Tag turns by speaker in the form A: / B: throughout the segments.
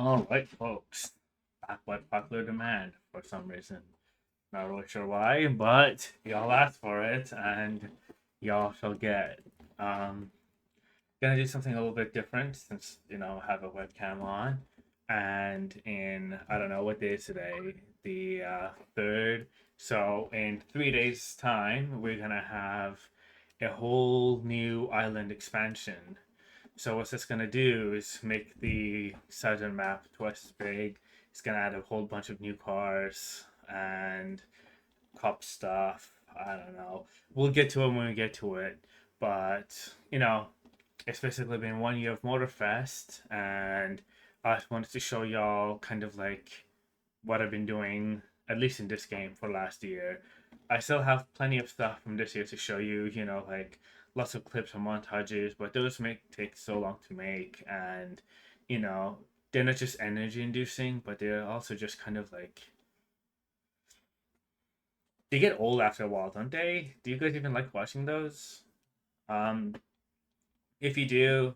A: All right, folks. Back by popular demand for some reason. Not really sure why, but y'all asked for it and y'all shall get it. Gonna do something a little bit different since, I have a webcam on. And in, I don't know what day is today, the third. So in 3 days' time, we're gonna have a whole new island expansion. So what's this gonna do is make the southern map twice as big. It's gonna add a whole bunch of new cars and cop stuff. I don't know. We'll get to it when we get to it. But it's basically been 1 year of Motorfest, and I just wanted to show y'all kind of like what I've been doing, at least in this game for last year. I still have plenty of stuff from this year to show you, like lots of clips and montages, but those make take so long to make, and you know, they're not just energy inducing, but they're also just kind of like they get old after a while, don't they? Do you guys even like watching those? Um, if you do,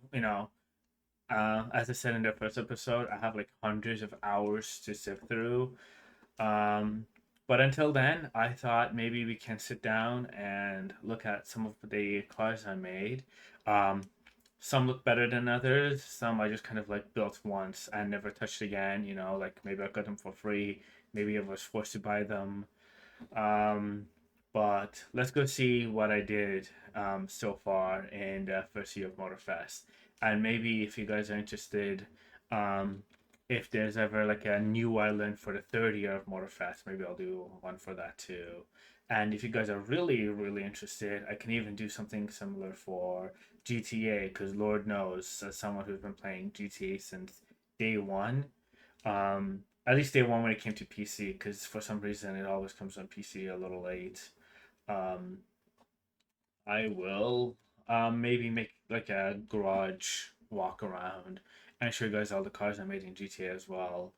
A: as I said in the first episode, I have like hundreds of hours to sift through. Um, but until then, I thought maybe we can sit down and look at some of the cars I made. Um, some look better than others. Some I just kind of like built once and never touched again. Like maybe I got them for free. Maybe I was forced to buy them. Um, but let's go see what I did so far in the first year of Motorfest. And maybe if you guys are interested, um, if there's ever like a new island for the third year of Motorfest, maybe I'll do one for that too. And if you guys are really, really interested, I can even do something similar for GTA, because Lord knows, as someone who's been playing GTA since day one, at least day one when it came to PC, because for some reason it always comes on PC a little late. Um, I will maybe make like a garage walk around and show you guys all the cars I made in GTA as well.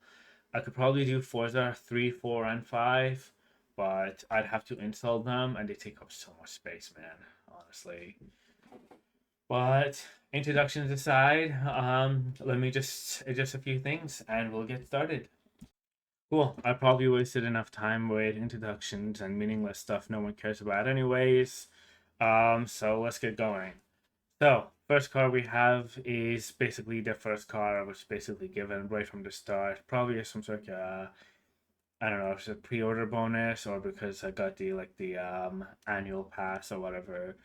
A: I could probably do Forza 3, 4, and 5, but I'd have to install them and they take up so much space, man, honestly. But introductions aside, let me just adjust a few things and we'll get started. Cool. I probably wasted enough time with introductions and meaningless stuff no one cares about anyways. So let's get going. So, first car we have is basically the first car I was basically given right from the start. Probably some sort of I don't know, if it's a pre-order bonus or because I got the annual pass or whatever,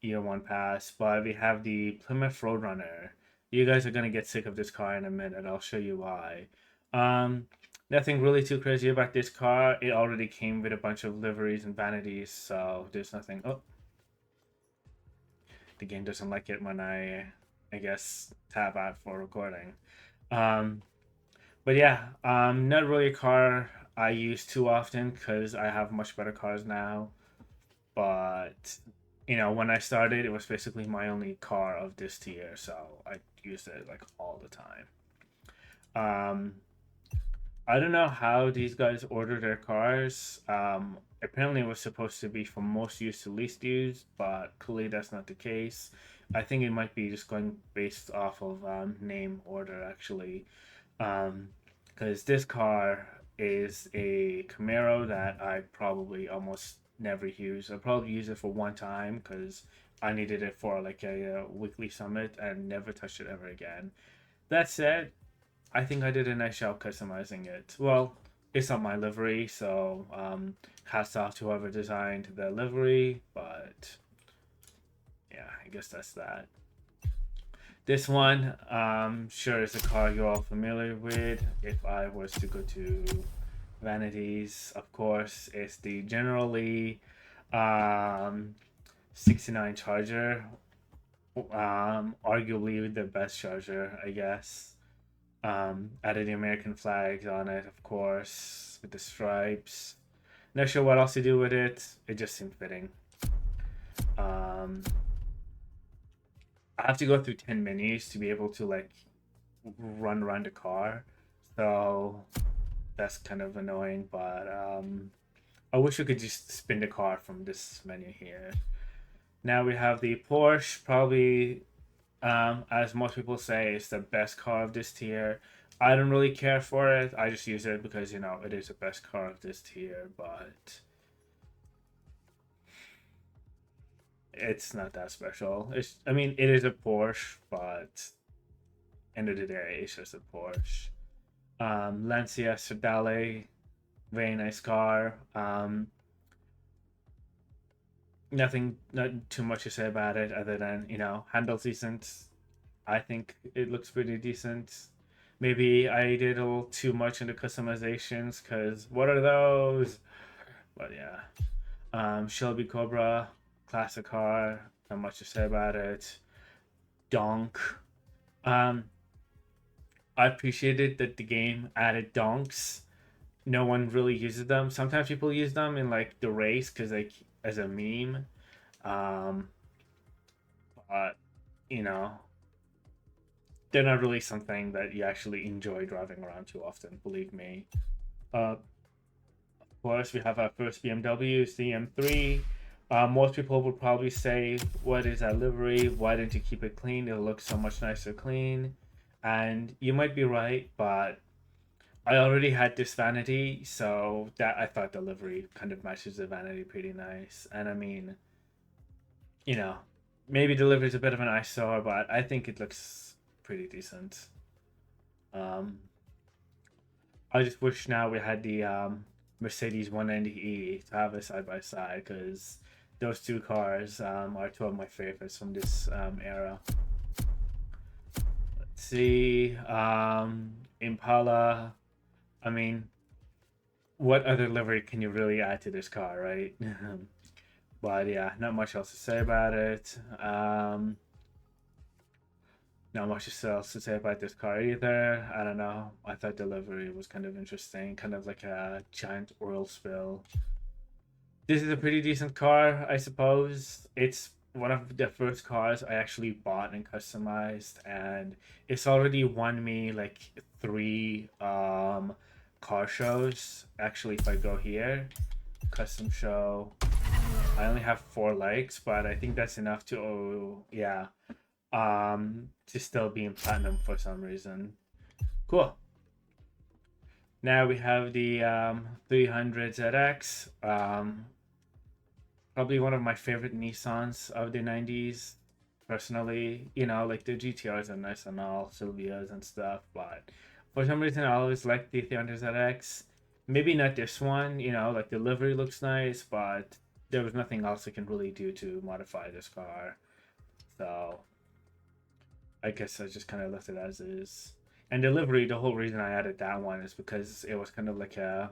A: year one pass. But we have the Plymouth Roadrunner. You guys are gonna get sick of this car in a minute. I'll show you why. Um, Nothing really too crazy about this car. It already came with a bunch of liveries and vanities, so there's nothing. Oh, the game doesn't like it when I guess, tab out for recording. Um, but yeah, not really a car I use too often because I have much better cars now. But when I started, it was basically my only car of this tier, so I used it like all the time. Um, I don't know how these guys order their cars. Apparently, it was supposed to be from most used to least used, but clearly that's not the case. I think it might be just going based off of name order, actually. Because this car is a Camaro that I probably almost never use. I probably use it for one time because I needed it for like a weekly summit and never touched it ever again. That said, I think I did a nice job customizing it. Well, it's not my livery, so hats off to whoever designed the livery. But yeah, I guess that's that. This one, sure, is a car you're all familiar with. If I was to go to vanities, of course, it's the generally um, 69 Charger. Arguably the best Charger, I guess. Added the American flags on it, of course, with the stripes. Not sure what else to do with it. It just seemed fitting. Um, I have to go through 10 menus to be able to like run around the car. So that's kind of annoying, but I wish we could just spin the car from this menu here. Now we have the Porsche, probably As most people say, it's the best car of this tier. I don't really care for it. I just use it because it is the best car of this tier, but it's not that special. I mean, it is a Porsche, but end of the day, it's just a Porsche. Lancia Stradale, very nice car. Nothing, not too much to say about it other than handles decent. I think it looks pretty decent. Maybe I did a little too much into customizations because what are those? But yeah, Shelby Cobra, classic car. Not much to say about it. Donk. Um, I appreciated that the game added donks. No one really uses them. Sometimes people use them in like the race because like as a meme. Um, but you know, they're not really something that you actually enjoy driving around too often. Believe me. Of course, we have our first BMW, CM3. Most people would probably say, "What is that livery? Why didn't you keep it clean? It looks so much nicer clean." And you might be right, but I already had this vanity, so that I thought the livery kind of matches the vanity pretty nice. And I mean, you know, maybe the livery is a bit of an eyesore, but I think it looks pretty decent. Um, I just wish now we had the Mercedes 190E to have a side by side because those two cars are two of my favorites from this era. Let's see, Impala. I mean, what other livery can you really add to this car, right? But yeah, not much else to say about it. Not much else to say about this car either. I don't know. I thought delivery was kind of interesting, kind of like a giant oil spill. This is a pretty decent car, I suppose. It's one of the first cars I actually bought and customized, and it's already won me like three car shows. Actually, if I go here, custom show, I only have 4 likes, but I think that's enough to yeah, to still be in platinum for some reason. Cool. Now we have the 300 ZX. Probably one of my favorite Nissans of the 90s. Personally, like the GTRs are nice and all, Silvias and stuff, but for some reason I always like the 300 ZX. Maybe not this one, like the livery looks nice, but there was nothing else I can really do to modify this car. So I guess I just kind of left it as is. And the livery, the whole reason I added that one is because it was kind of like a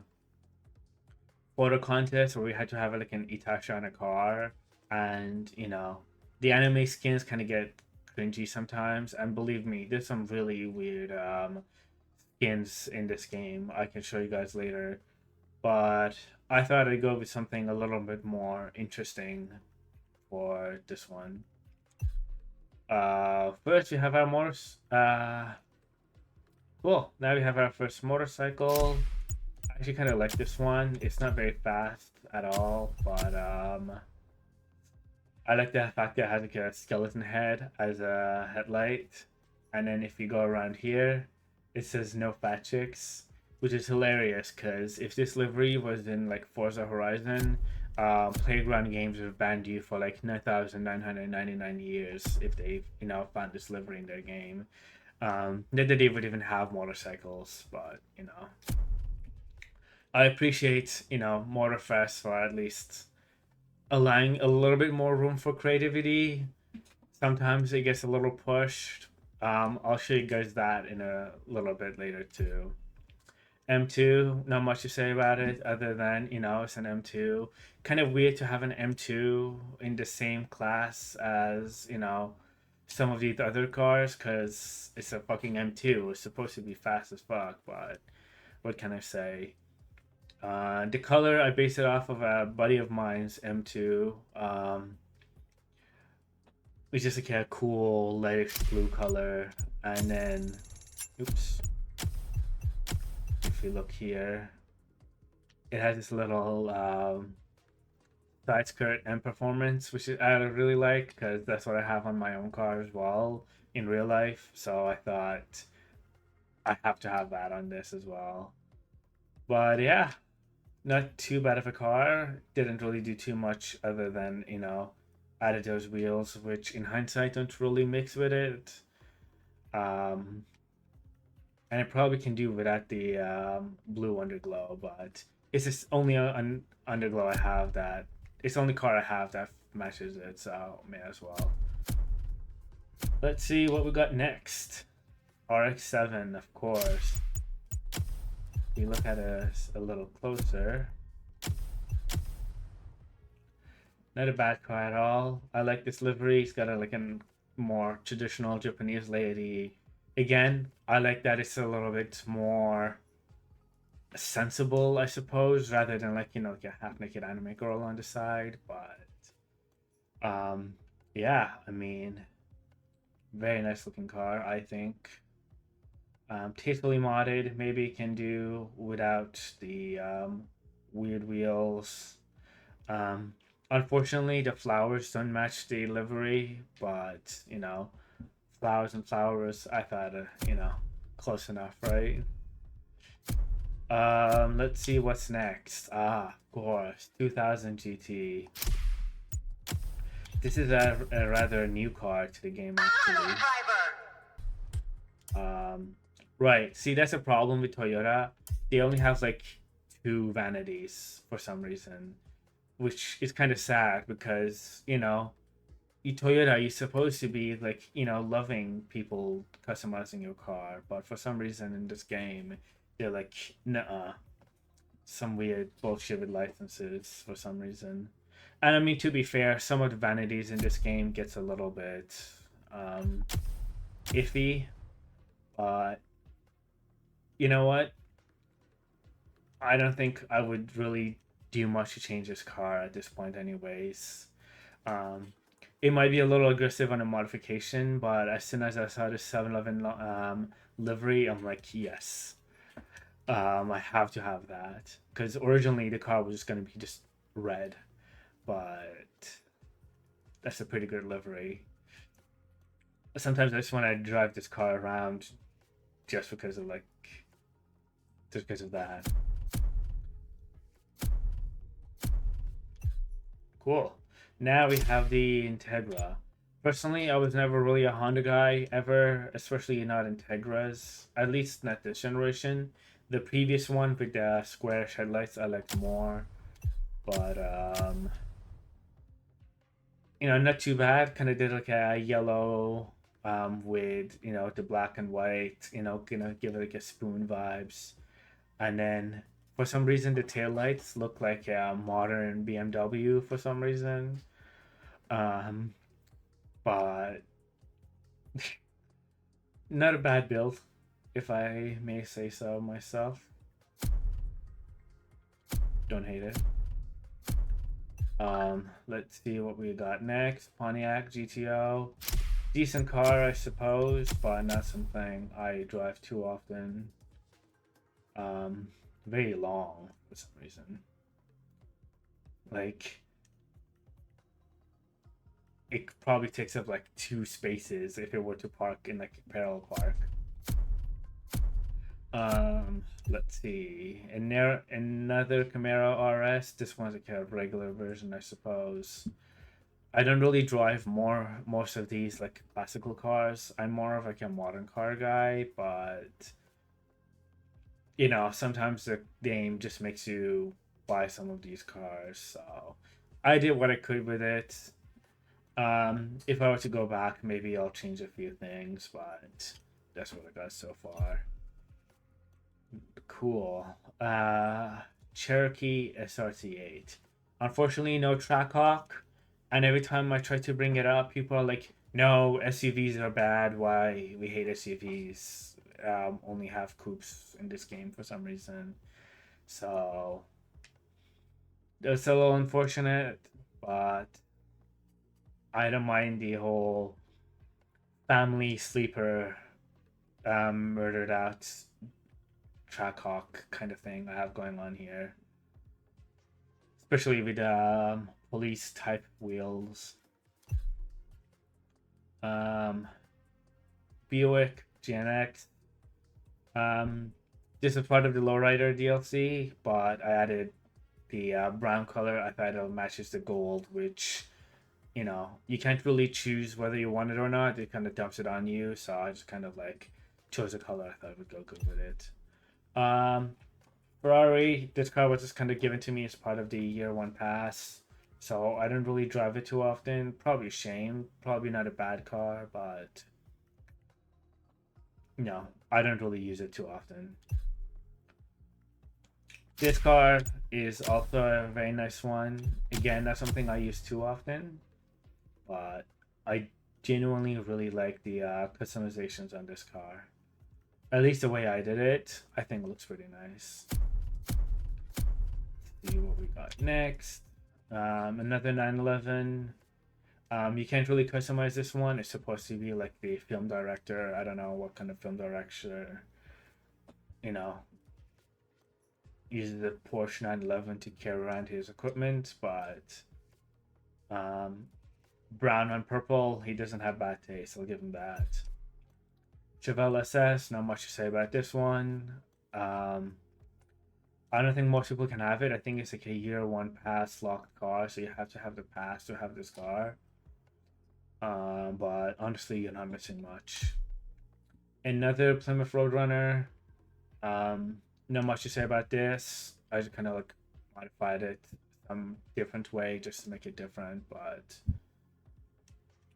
A: photo contest where we had to have like an Itachi on a car, and the anime skins kind of get cringy sometimes. And believe me, there's some really weird skins in this game. I can show you guys later, but I thought I'd go with something a little bit more interesting for this one. First we have our motors. Cool. Now we have our first motorcycle. I actually kind of like this one. It's not very fast at all, but I like the fact that it has like a skeleton head as a headlight. And then if you go around here, it says no fat chicks, which is hilarious because if this livery was in like Forza Horizon, Playground Games would have banned you for like 9,999 years if they, found this livery in their game. Not that they would even have motorcycles, but I appreciate Motorfest for at least allowing a little bit more room for creativity. Sometimes it gets a little pushed. I'll show you guys that in a little bit later too. M2, not much to say about it other than it's an M2. Kind of weird to have an M2 in the same class as some of these other cars because it's a fucking M2. It's supposed to be fast as fuck, but what can I say? The color I based it off of a buddy of mine's M2. It's just like a cool lightish blue color, and then, oops, if you look here, it has this little side skirt and performance, which I really like because that's what I have on my own car as well. in real life, so I thought I have to have that on this as well. But yeah, not too bad of a car. Didn't really do too much other than, added those wheels, which in hindsight don't really mix with it. Um, and it probably can do without the blue underglow, but it's just only an underglow I have that. It's the only car I have that matches it, so may as well. Let's see what we got next. RX-7, of course. If you look at us a little closer, not a bad car at all. I like this livery. It's got a more traditional Japanese lady. Again, I like that it's a little bit more sensible, I suppose, rather than like a half naked anime girl on the side. But yeah, I mean, very nice looking car, I think. Tastefully modded, maybe can do without the weird wheels. Um, Unfortunately, the flowers don't match the livery, but flowers and flowers, I thought, close enough, right? Let's see what's next. Ah, of course, 2000 GT. This is a rather new car to the game, actually. Right. See, that's a problem with Toyota. They only have like two vanities for some reason, which is kind of sad because Toyota, you're supposed to be like loving people customizing your car, but for some reason in this game, they're like, nah, some weird bullshit with licenses for some reason. And I mean, to be fair, some of the vanities in this game gets a little bit iffy, but you know what? I don't think I would really do much to change this car at this point, anyways. Um, it might be a little aggressive on a modification, but as soon as I saw the 711 livery, I'm like, yes, I have to have that because originally the car was just gonna be just red, but that's a pretty good livery. Sometimes I just want to drive this car around just because of that. Cool. Now we have the Integra. Personally, I was never really a Honda guy ever, especially not Integras. At least not this generation. The previous one with the square headlights I liked more, but not too bad. Kind of did like a yellow with the black and white. Gonna give it like a spoon vibes, and then for some reason the taillights look like a modern BMW for some reason. Um, but not a bad build, if I may say so myself. Don't hate it. Let's see what we got next. Pontiac GTO. Decent car, I suppose, but not something I drive too often. Very long for some reason. Like, it probably takes up like 2 spaces if it were to park in like a parallel park. Let's see. Another Camaro RS. This one's like a regular version, I suppose. I don't really drive most of these like classical cars. I'm more of like a modern car guy, but sometimes the game just makes you buy some of these cars. So I did what I could with it. If I were to go back, maybe I'll change a few things, but that's what I got so far. Cool. Cherokee SRT8. Unfortunately, no Trackhawk. And every time I try to bring it up, people are like, no, SUVs are bad. Why? We hate SUVs. Only have coupes in this game for some reason. So, that's a little unfortunate, but I don't mind the whole family sleeper murdered out Trackhawk kind of thing I have going on here, especially with police type wheels. Um, Buick GNX. Um, this is part of the Lowrider DLC, but I added the brown color. I thought it matches the gold, which you can't really choose whether you want it or not. It kind of dumps it on you, so I just kind of like chose a color I thought would go good with it. Um, Ferrari, this car was just kind of given to me as part of the year one pass, so I don't really drive it too often. Probably a shame. Probably not a bad car, but no, I don't really use it too often. This car is also a very nice one. Again, not something I use too often, but I genuinely really like the customizations on this car. At least the way I did it, I think it looks pretty nice. Let's see what we got next. Another 911. You can't really customize this one. It's supposed to be like the film director. I don't know what kind of film director, you know, uses the Porsche 911 to carry around his equipment, but um, brown on purple, he doesn't have bad taste. I'll give him that. Chevelle SS, not much to say about this one. I don't think most people can have it. I think it's like a year one pass locked car, so you have to have the pass to have this car. But honestly, you're not missing much. Another Plymouth Roadrunner. Not much to say about this. I just kind of like modified it some different way just to make it different, but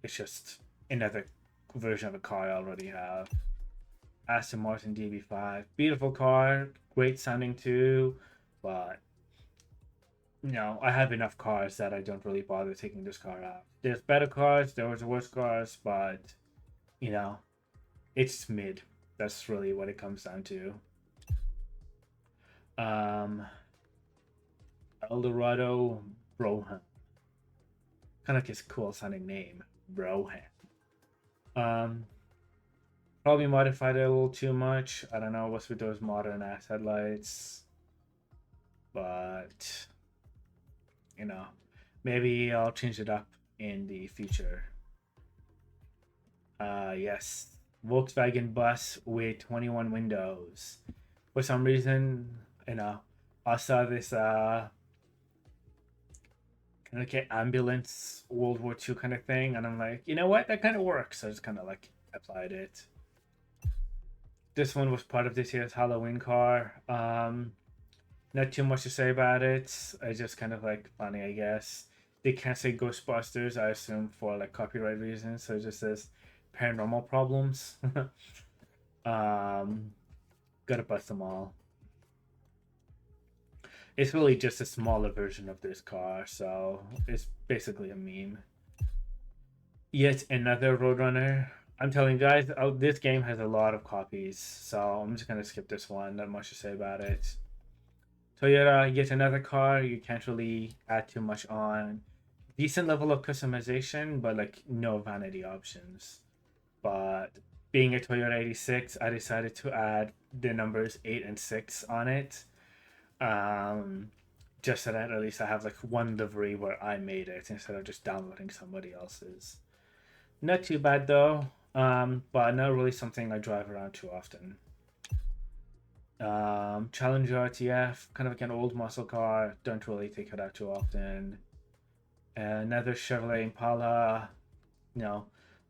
A: it's just another version of a car I already have. Aston Martin DB5, beautiful car, great sounding too, but I have enough cars that I don't really bother taking this car out. There's better cars, there was worse cars, but you know, it's mid. That's really what it comes down to. Eldorado Broham. Kind of like his cool sounding name, Broham. Um, Probably modified it a little too much. I don't know what's with those modern ass headlights, but maybe I'll change it up in the future. Yes, Volkswagen bus with 21 windows. For some reason, I saw this kind of like ambulance World War II kind of thing, and I'm like, you know what, that kind of works. So I just kind of like applied it. This one was part of this year's Halloween car. Not too much to say about it. I just kind of like funny, I guess. They can't say Ghostbusters, I assume for like copyright reasons, so it just says paranormal problems. um, Gotta bust them all. It's really just a smaller version of this car, so it's basically a meme. Yet another Roadrunner. I'm telling you guys, this game has a lot of copies, so I'm just gonna skip this one. Not much to say about it. Toyota, yet another car you can't really add too much on. Decent level of customization, but like no vanity options. But being a Toyota 86, I decided to add the numbers 8 and 6 on it. Um, just so that at least I have like one livery where I made it instead of just downloading somebody else's. Not too bad though, but not really something I drive around too often. Challenger RTF, kind of like an old muscle car. Don't really take it out too often. Another Chevrolet Impala.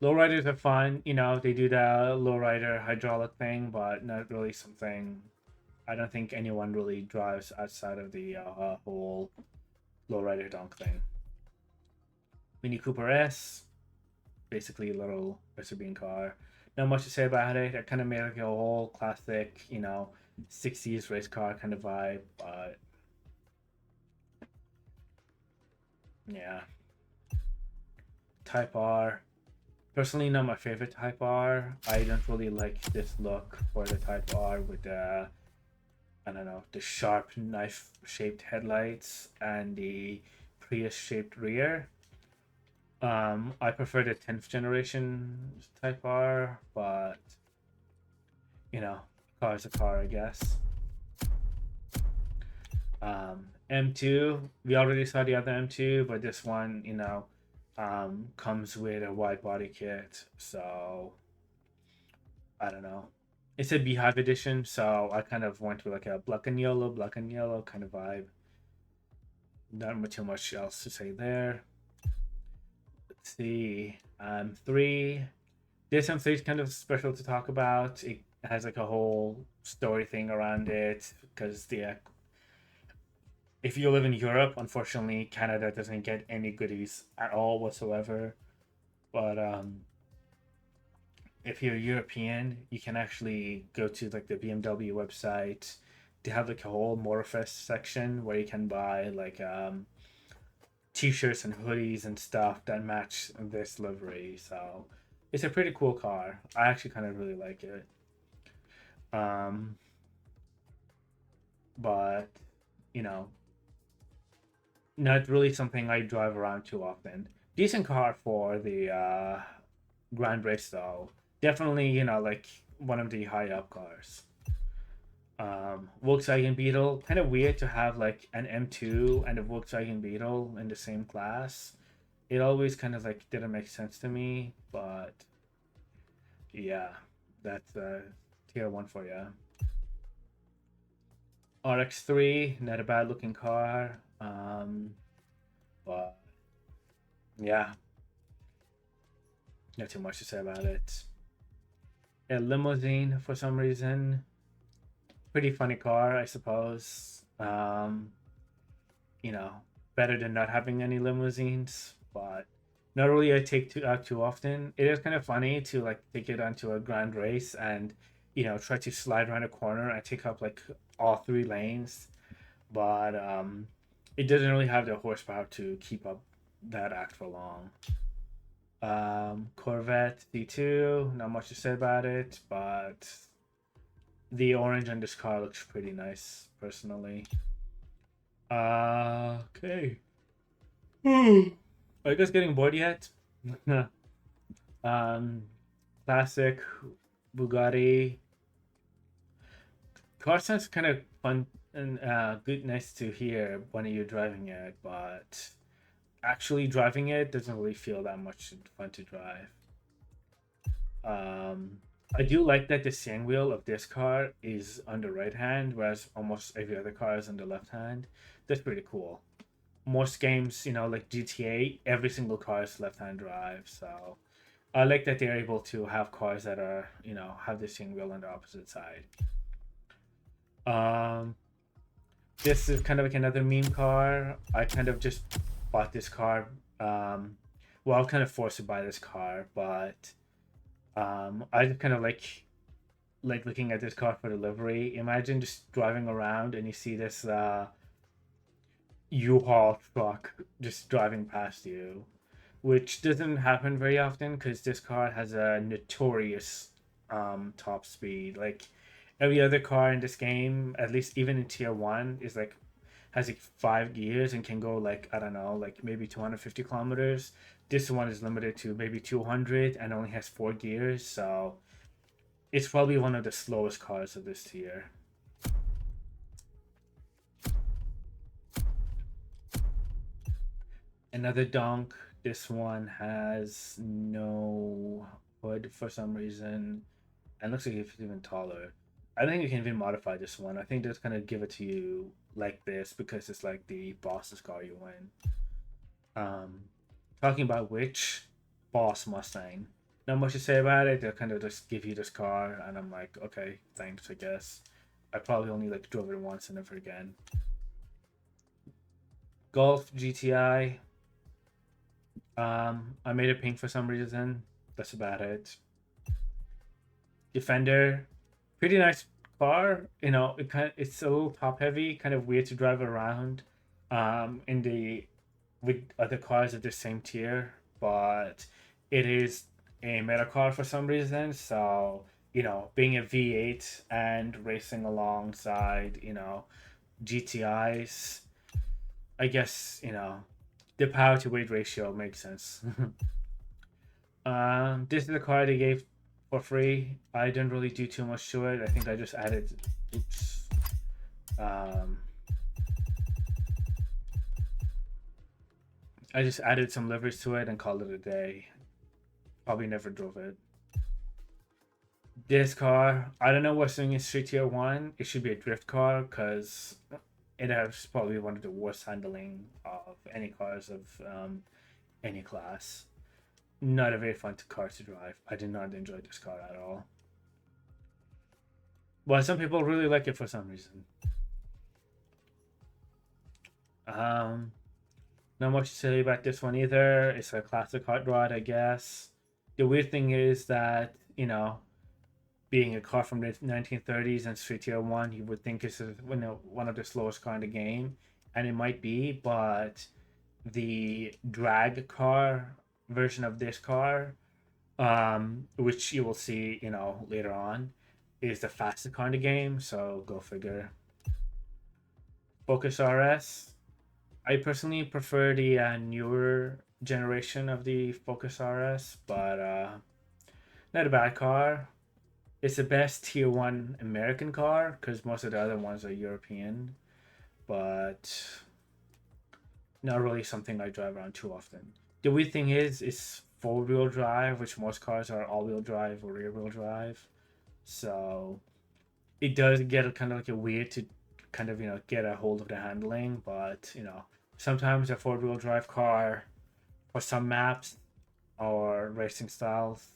A: Lowriders are fun. They do the lowrider hydraulic thing, but not really something I don't think anyone really drives outside of the whole lowrider donk thing. Mini Cooper S, basically a little Bean car. Not much to say about it. I kind of made like a whole classic, 60s race car kind of vibe, but yeah. Type R. Personally, not my favorite Type R. I don't really like this look for the Type R with the, I don't know, the sharp knife-shaped headlights and the Prius-shaped rear. I prefer the 10th generation Type R, but car is a car, I guess. M2, we already saw the other M2, but this one, comes with a wide body kit, so I don't know. It's a Beehive edition, so I kind of went with like a black and yellow kind of vibe. Not too much else to say there. Let's see. Three. DSM-3 is kind of special to talk about. It has like a whole story thing around it because the if you live in Europe, unfortunately, Canada doesn't get any goodies at all whatsoever. But if you're European, you can actually go to like the BMW website. They have like a whole Motorfest section where you can buy like t-shirts and hoodies and stuff that match this livery. So it's a pretty cool car. I actually kind of really like it. Um, but you know, not really something I drive around too often. Decent car for the Grand Race though. Definitely, like one of the high up cars. Volkswagen Beetle, kind of weird to have like an M2 and a Volkswagen Beetle in the same class. It always kind of like didn't make sense to me, but yeah, that's tier one for you. RX3, not a bad looking car. But yeah, not too much to say about it. A limousine for some reason. Pretty funny car, I suppose. You know, better than not having any limousines, but not really I take out too often. It is kind of funny to like take it onto a grand race and try to slide around a corner and take up like all three lanes, but it doesn't really have the horsepower to keep up that act for long. Corvette D2, not much to say about it, but the orange on this car looks pretty nice, personally. Okay. Are you guys getting bored yet? um, Classic Bugatti. Car sounds kind of fun and good, nice to hear when you're driving it, but actually driving it doesn't really feel that much fun to drive. Um, I do like that the steering wheel of this car is on the right hand, whereas almost every other car is on the left hand. That's pretty cool. Most games, like GTA, every single car is left hand drive. So I like that they're able to have cars that are, have the steering wheel on the opposite side. Um, this is kind of like another meme car. I kind of just bought this car. Well, I was kind of forced to buy this car, but I just kind of like looking at this car for delivery. Imagine just driving around and you see this U-Haul truck just driving past you, which doesn't happen very often because this car has a notorious top speed. Like every other car in this game, at least even in tier one, is like has like 5 gears and can go like I don't know, like maybe 250 kilometers. This one is limited to maybe 200 and only has 4 gears, so it's probably one of the slowest cars of this tier. Another donk. This one has no hood for some reason, and looks like it's even taller. I think you can even modify this one. I think they're just gonna give it to you like this because it's like the boss's car you win. Um, Talking about which, Boss Mustang. Not much to say about it. They'll kind of just give you this car, and I'm like, okay, thanks, I guess. I probably only like drove it once and never again. Golf GTI. I made it pink for some reason. That's about it. Defender, pretty nice car. It's a little top heavy, kind of weird to drive around. In the with other cars of the same tier, but it is a meta car for some reason. So being a V8 and racing alongside GTIs, I guess the power to weight ratio makes sense. This is the car they gave for free. I didn't really do too much to it. I think I just added. Oops. I just added some liveries to it and called it a day. Probably never drove it. This car, I don't know what's doing in Street Tier 1. It should be a drift car because it has probably one of the worst handling of any cars of any class. Not a very fun car to drive. I did not enjoy this car at all. But some people really like it for some reason. Um, Not much to say about this one either. It's a classic hot rod, I guess. The weird thing is that, being a car from the 1930s and Street Tier 1, you would think this is one of the slowest car in the game. And it might be, but the drag car version of this car, which you will see, later on, is the fastest car in the game. So go figure. Focus RS. I personally prefer the newer generation of the Focus RS, but not a bad car. It's the best tier 1 American car because most of the other ones are European, but not really something I drive around too often. The weird thing is, it's four-wheel drive, which most cars are all-wheel drive or rear-wheel drive. So it does get kind of like a weird to kind of, get a hold of the handling, but, sometimes a four-wheel drive car for some maps or racing styles,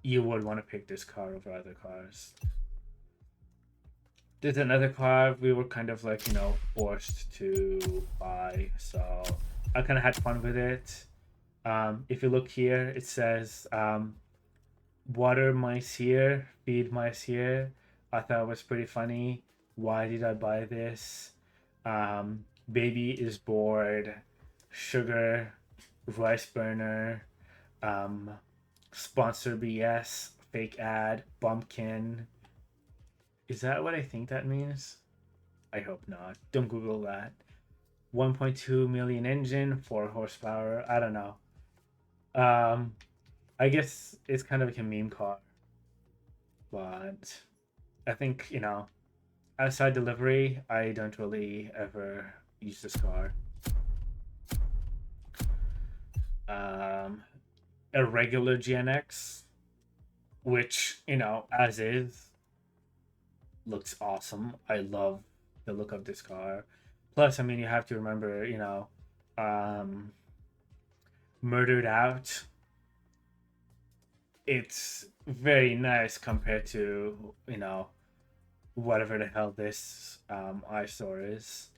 A: you would want to pick this car over other cars. There's another car we were kind of like, forced to buy, so I kind of had fun with it. If you look here, it says water mice here, feed mice here. I thought it was pretty funny. Why did I buy this? Baby is bored. Sugar, rice burner, um, sponsor BS, fake ad, bumpkin. Is that what I think that means? I hope not. Don't Google that. 1.2 million engine, 4 horsepower. I don't know. Um, I guess it's kind of like a meme car, but I think, outside delivery, I don't really ever use this car. Um, a regular GNX, which, as is, looks awesome. I love the look of this car. Plus, I mean, you have to remember, um, Murdered Out. It's very nice compared to, whatever the hell this eyesore is.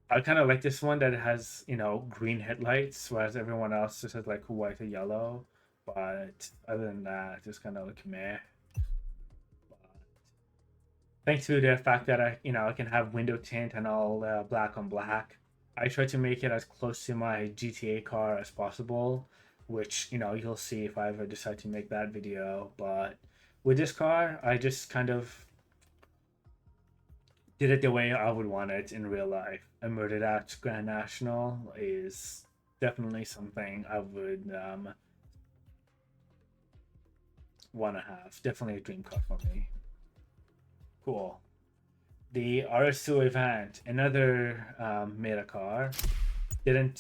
A: I kind of like this one that has, green headlights, whereas everyone else just has like white or yellow. But other than that, it's kind of like meh. But thanks to the fact that I can have window tint and all black on black, I try to make it as close to my GTA car as possible, which, you'll see if I ever decide to make that video. But with this car, I just kind of did it the way I would want it in real life. A Murdered Out Grand National is definitely something I would want to have. Definitely a dream car for me. Cool. The RS2 event, another meta car. Didn't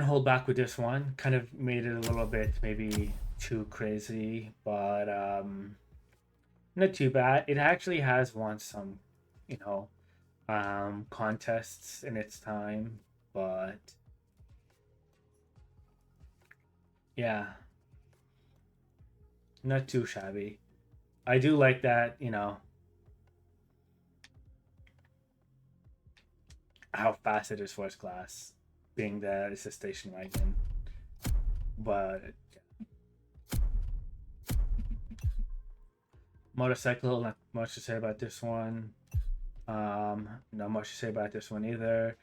A: hold back with this one. Kind of made it a little bit maybe too crazy, but not too bad. It actually has won some, you know, contests in its time, but yeah, not too shabby. I do like that, how fast it is first class, being that it's a station wagon. But motorcycle, not much to say about this one. Not much to say about this one either.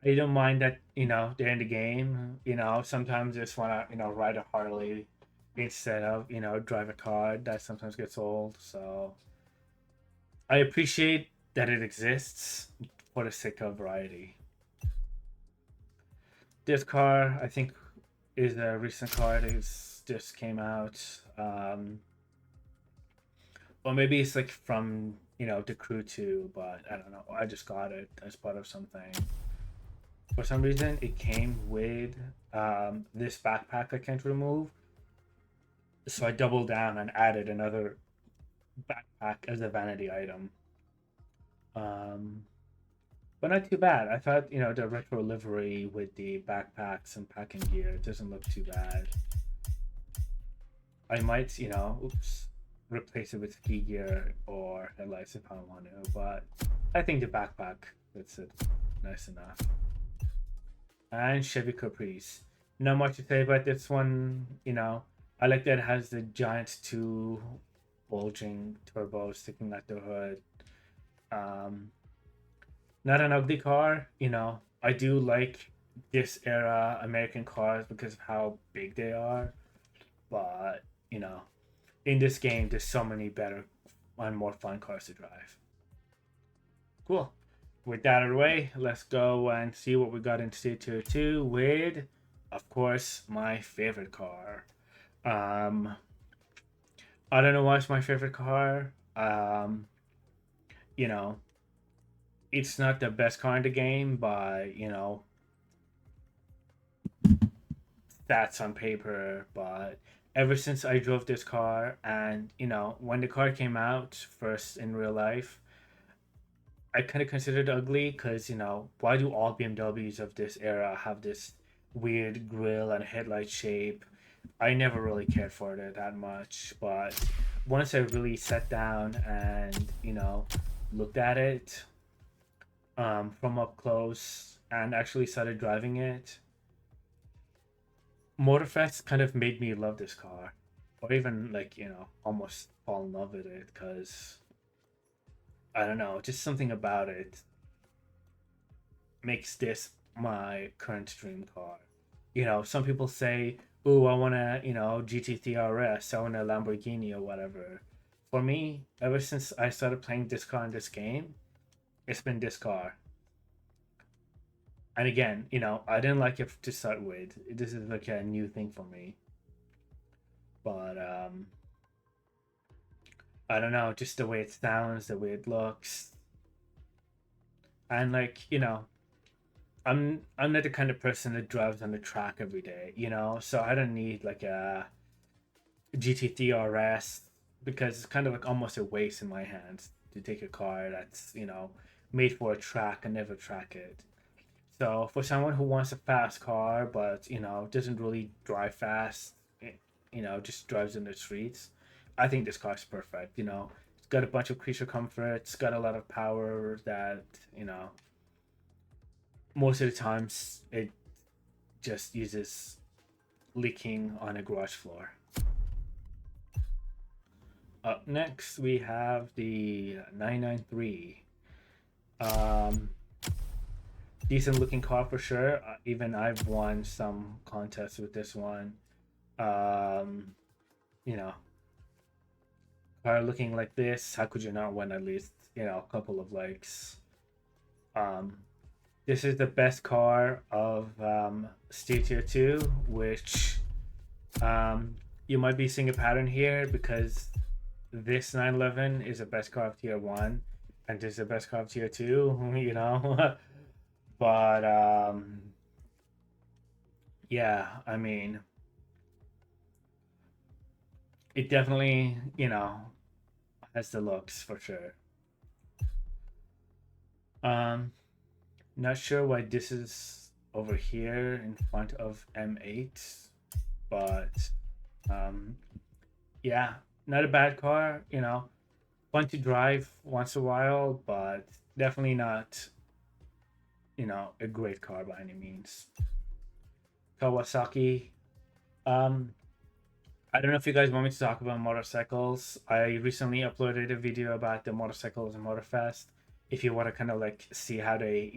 A: I don't mind that, they're in the game. Sometimes just wanna, ride a Harley instead of, drive a car. That sometimes gets old. So I appreciate that it exists for the sake of variety. This car, I think, is a recent car that just came out. Or maybe it's like from, the crew too, but I don't know. I just got it as part of something. For some reason, it came with this backpack I can't remove. So I doubled down and added another backpack as a vanity item. Um, but not too bad. I thought, the retro livery with the backpacks and packing gear doesn't look too bad. I might, replace it with ski gear or headlights if I want to, but I think the backpack fits it nice enough. And Chevy Caprice. Not much to say about this one, I like that it has the giant two bulging turbos sticking out the hood. Um, Not an ugly car, I do like this era American cars because of how big they are, but you know, in this game, there's so many better and more fun cars to drive. Cool. With that out of the way, let's go and see what we got in State Tier 2 with, of course, my favorite car. Um, I don't know why it's my favorite car. You know, it's not the best car in the game, but, stats on paper. But ever since I drove this car, and, when the car came out first in real life, I kind of considered it ugly because, why do all BMWs of this era have this weird grill and headlight shape? I never really cared for it that much, but once I really sat down and, looked at it from up close and actually started driving it, Motorfest kind of made me love this car, or even like, almost fall in love with it because I don't know, just something about it makes this my current dream car. Some people say, "Ooh, I want a GT3 RS, I want a Lamborghini or whatever." For me, ever since I started playing this car in this game, it's been this car. And again, I didn't like it to start with. This is like a new thing for me. But I don't know, just the way it sounds, the way it looks, and like I'm not the kind of person that drives on the track every day, so I don't need like a GT3 RS because it's kind of like almost a waste in my hands to take a car that's made for a track and never track it. So for someone who wants a fast car but doesn't really drive fast, just drives in the streets, I think this car is perfect. It's got a bunch of creature comforts, got a lot of power that most of the times it just uses leaking on a garage floor. Up next, we have the 993. Um, Decent looking car for sure. Even I've won some contests with this one. Um, you know, car looking like this, how could you not win at least a couple of likes? Um, this is the best car of Steel Tier 2, which you might be seeing a pattern here because this 911 is the best car of Tier 1 and this is the best car of Tier 2, but yeah, I mean, it definitely, has the looks for sure. Um, Not sure why this is over here in front of M8, but um, yeah, not a bad car. Fun to drive once in a while, but definitely not, a great car by any means. Kawasaki. Um, I don't know if you guys want me to talk about motorcycles. I recently uploaded a video about the motorcycles and Motorfest. If you want to kind of like see how they,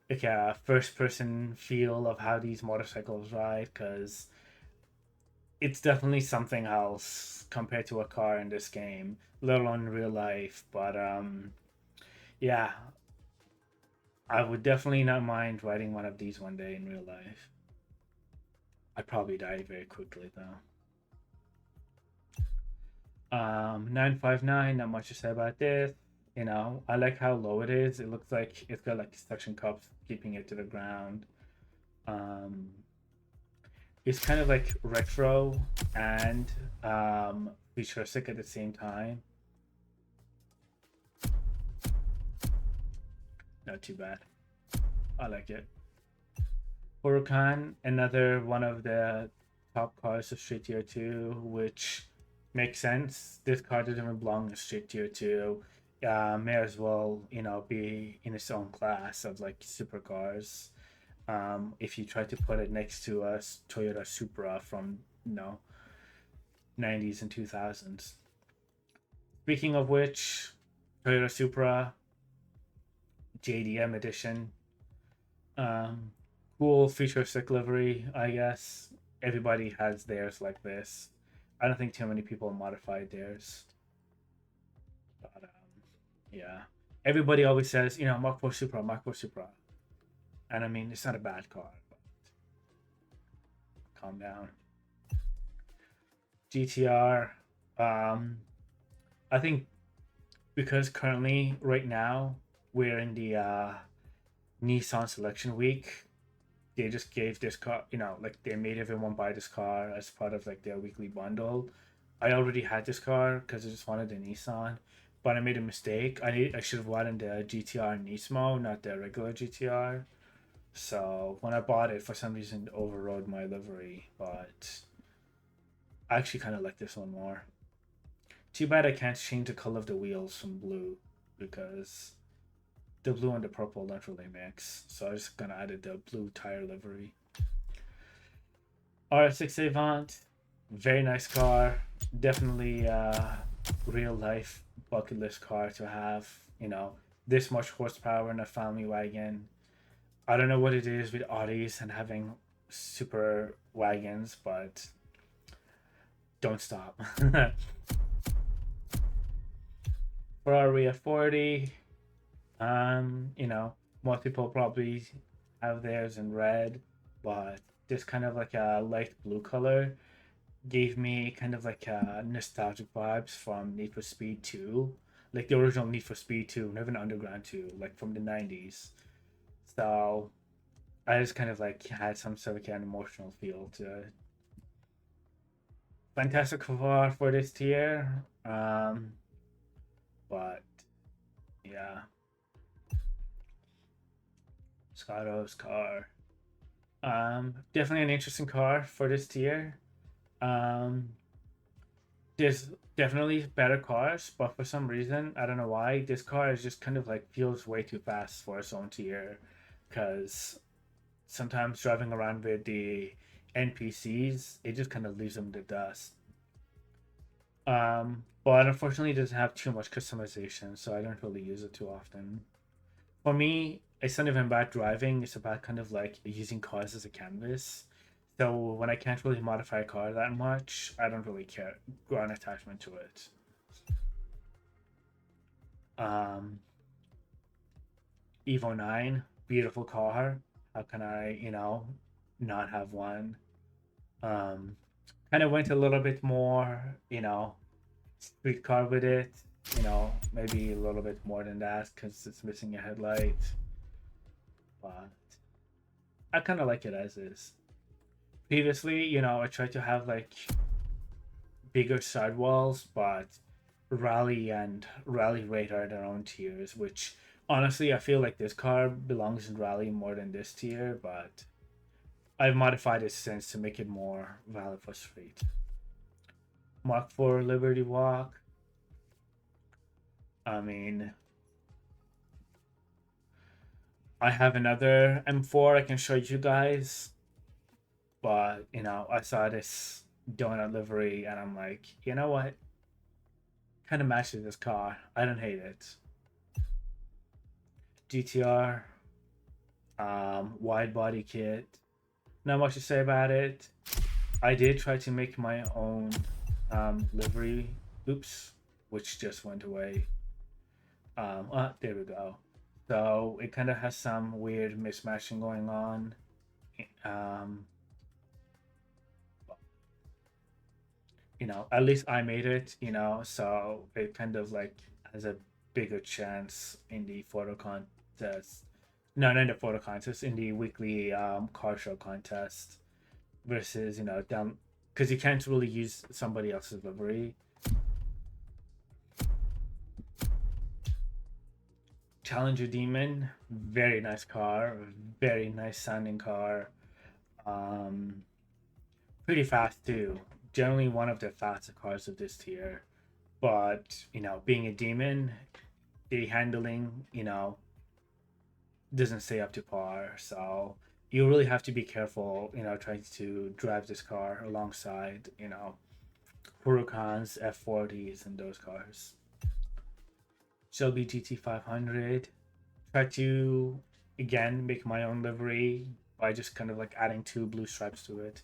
A: like a first person feel of how these motorcycles ride, because it's definitely something else compared to a car in this game, let alone in real life. But yeah, I would definitely not mind riding one of these one day in real life. I'd probably die very quickly though. 959, not much to say about this. You know, I like how low it is. It looks like it's got like suction cups keeping it to the ground. Um, it's kind of like retro and futuristic at the same time. Not too bad. I like it. Huracan, another one of the top cars of Street Tier 2, which makes sense. This car doesn't even belong in Street Tier 2. May as well, you know, be in its own class of like supercars. If you try to put it next to a Toyota Supra from, you know, 90s and 2000s. Speaking of which, Toyota Supra JDM edition. Um, cool futuristic livery, I guess. Everybody has theirs like this. I don't think too many people modified theirs. But yeah. Everybody always says, you know, Mark 4 Supra, Mark 4 Supra. And I mean, it's not a bad car, but calm down. GTR. Um, I think because currently, right now, we're in the Nissan Selection Week. They just gave this car, you know, like they made everyone buy this car as part of like their weekly bundle. I already had this car because I just wanted the Nissan, but I made a mistake. I should have wanted the GTR Nismo, not the regular GTR. So when I bought it, for some reason, it overrode my livery. But I actually kind of like this one more. Too bad I can't change the color of the wheels from blue because the blue and the purple don't really mix. So I just gonna add the blue tire livery. R6 Avant, very nice car. Definitely real life bucket list car to have. You know, this much horsepower in a family wagon. I don't know what it is with Audis and having super wagons, but don't stop. Ferrari F40. You know, most people probably have theirs in red, but this kind of like a light blue color gave me kind of like nostalgic vibes from Need for Speed 2, like the original Need for Speed 2, Never Underground 2, like from the 90s. So I just kind of like had some sort of an emotional feel to it. Fantastic for this tier. But yeah, Scotto's car. Definitely an interesting car for this tier. Um, there's definitely better cars, but for some reason, I don't know why, this car is just kind of like feels way too fast for its own tier. Because sometimes driving around with the NPCs, it just kind of leaves them to dust. But unfortunately, it doesn't have too much customization, so I don't really use it too often. For me, it's not even about driving, it's about kind of like using cars as a canvas. So when I can't really modify a car that much, I don't really care, grow an attachment to it. Um, Evo 9, beautiful car. How can I, you know, not have one? Um, Kind of went a little bit more, you know, street car with it. You know, maybe a little bit more than that because it's missing a headlight. But I kind of like it as is. Previously, you know, I tried to have like bigger sidewalls, but Rally Rate are their own tiers, which honestly I feel like this car belongs in Rally more than this tier, but I've modified it since to make it more valid for street. Mark 4 Liberty Walk. I mean, I have another M4 I can show you guys, but you know, I saw this donut livery and I'm like, you know what? Kind of matches this car. I don't hate it. GTR, wide body kit. Not much to say about it. I did try to make my own livery. Oops, which just went away. There we go. So it kind of has some weird mismatching going on. Um, you know, at least I made it. You know, so it kind of like has a bigger chance in the photo contest. No, not in the photo contest, in the weekly car show contest versus, down, because you can't really use somebody else's livery. Challenger Demon, very nice car, very nice sounding car. Um, Pretty fast too. Generally one of the faster cars of this tier. But, being a demon, the handling, doesn't stay up to par. So you really have to be careful, trying to drive this car alongside, Huracans, F40s, and those cars. Shelby GT500. Try to, again, make my own livery by just kind of like adding 2 blue stripes to it.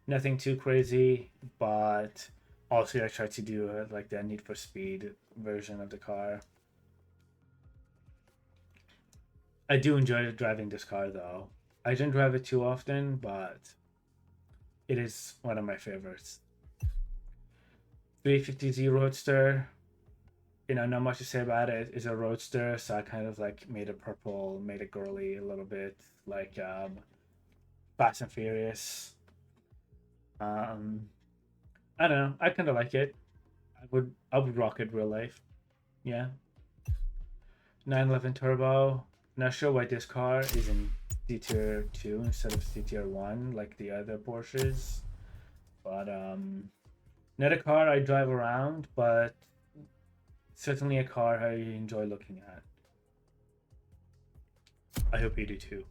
A: Nothing too crazy, but also I tried to do like the Need for Speed version of the car. I do enjoy driving this car though. I don't drive it too often, but it is one of my favorites. 350Z Roadster. Not much to say about it. It's a roadster, so I kind of like made it purple, made it girly a little bit, like Fast and Furious. I don't know. I kind of like it. I would rock it real life. Yeah. 911 Turbo. Not sure why this car is in C tier 2 instead of C tier 1 like the other Porsches. But not a car I drive around, but certainly a car I enjoy looking at. I hope you do too.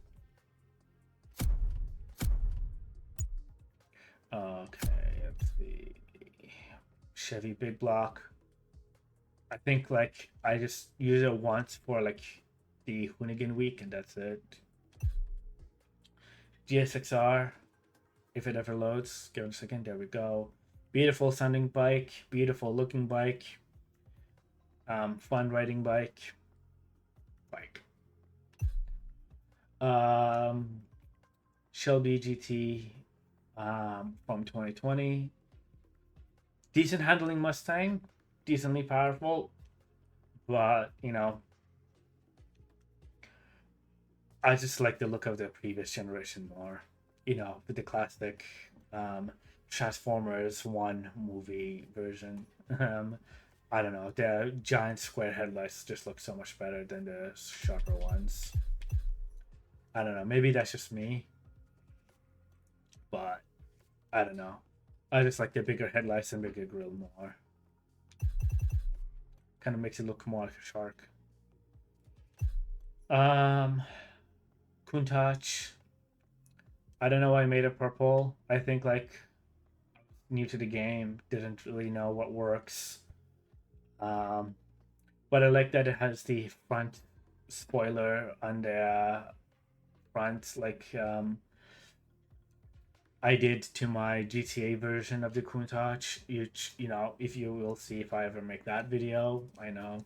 A: Okay, let's see. Chevy Big Block. I think like I just use it once for like the Hoonigan week and that's it. GSXR, if it ever loads, give it a second. There we go. Beautiful sounding bike, beautiful looking bike. Fun riding bike. Shelby GT from 2020. Decent handling Mustang, decently powerful, but I just like the look of the previous generation more. With the classic Transformers 1 movie version. I don't know, the giant square headlights just look so much better than the sharper ones. I don't know, maybe that's just me, but I don't know. I just like the bigger headlights and bigger grill more. Kind of makes it look more like a shark. Countach. I don't know why I made it purple. I think like new to the game, didn't really know what works. But I like that it has the front spoiler on the front, like I did to my GTA version of the Countach. If you will see if I ever make that video, I know.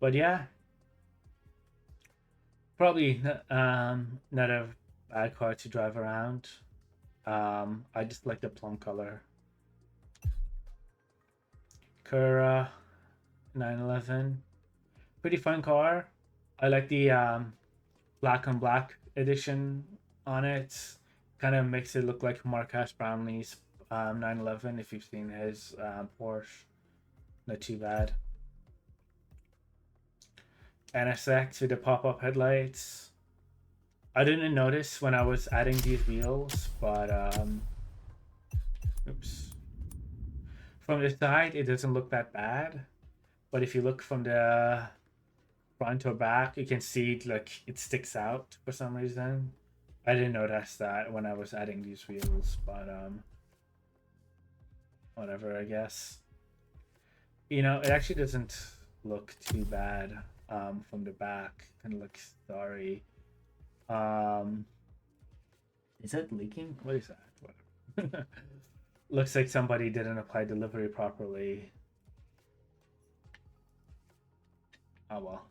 A: But yeah, probably not a bad car to drive around. I just like the plum color. Cura 911, pretty fun car. I like the black on black edition on it. Kind of makes it look like Marcus Brownlee's 911 if you've seen his Porsche. Not too bad. NSX with the pop-up headlights. I didn't notice when I was adding these wheels, but oops. From the side, it doesn't look that bad, but if you look from the front or back, you can see like it sticks out for some reason. I didn't notice that when I was adding these wheels, but whatever, I guess. It actually doesn't look too bad from the back. Kind of looks sorry. Is that leaking? What is that? Whatever. Looks like somebody didn't apply delivery properly. Oh well.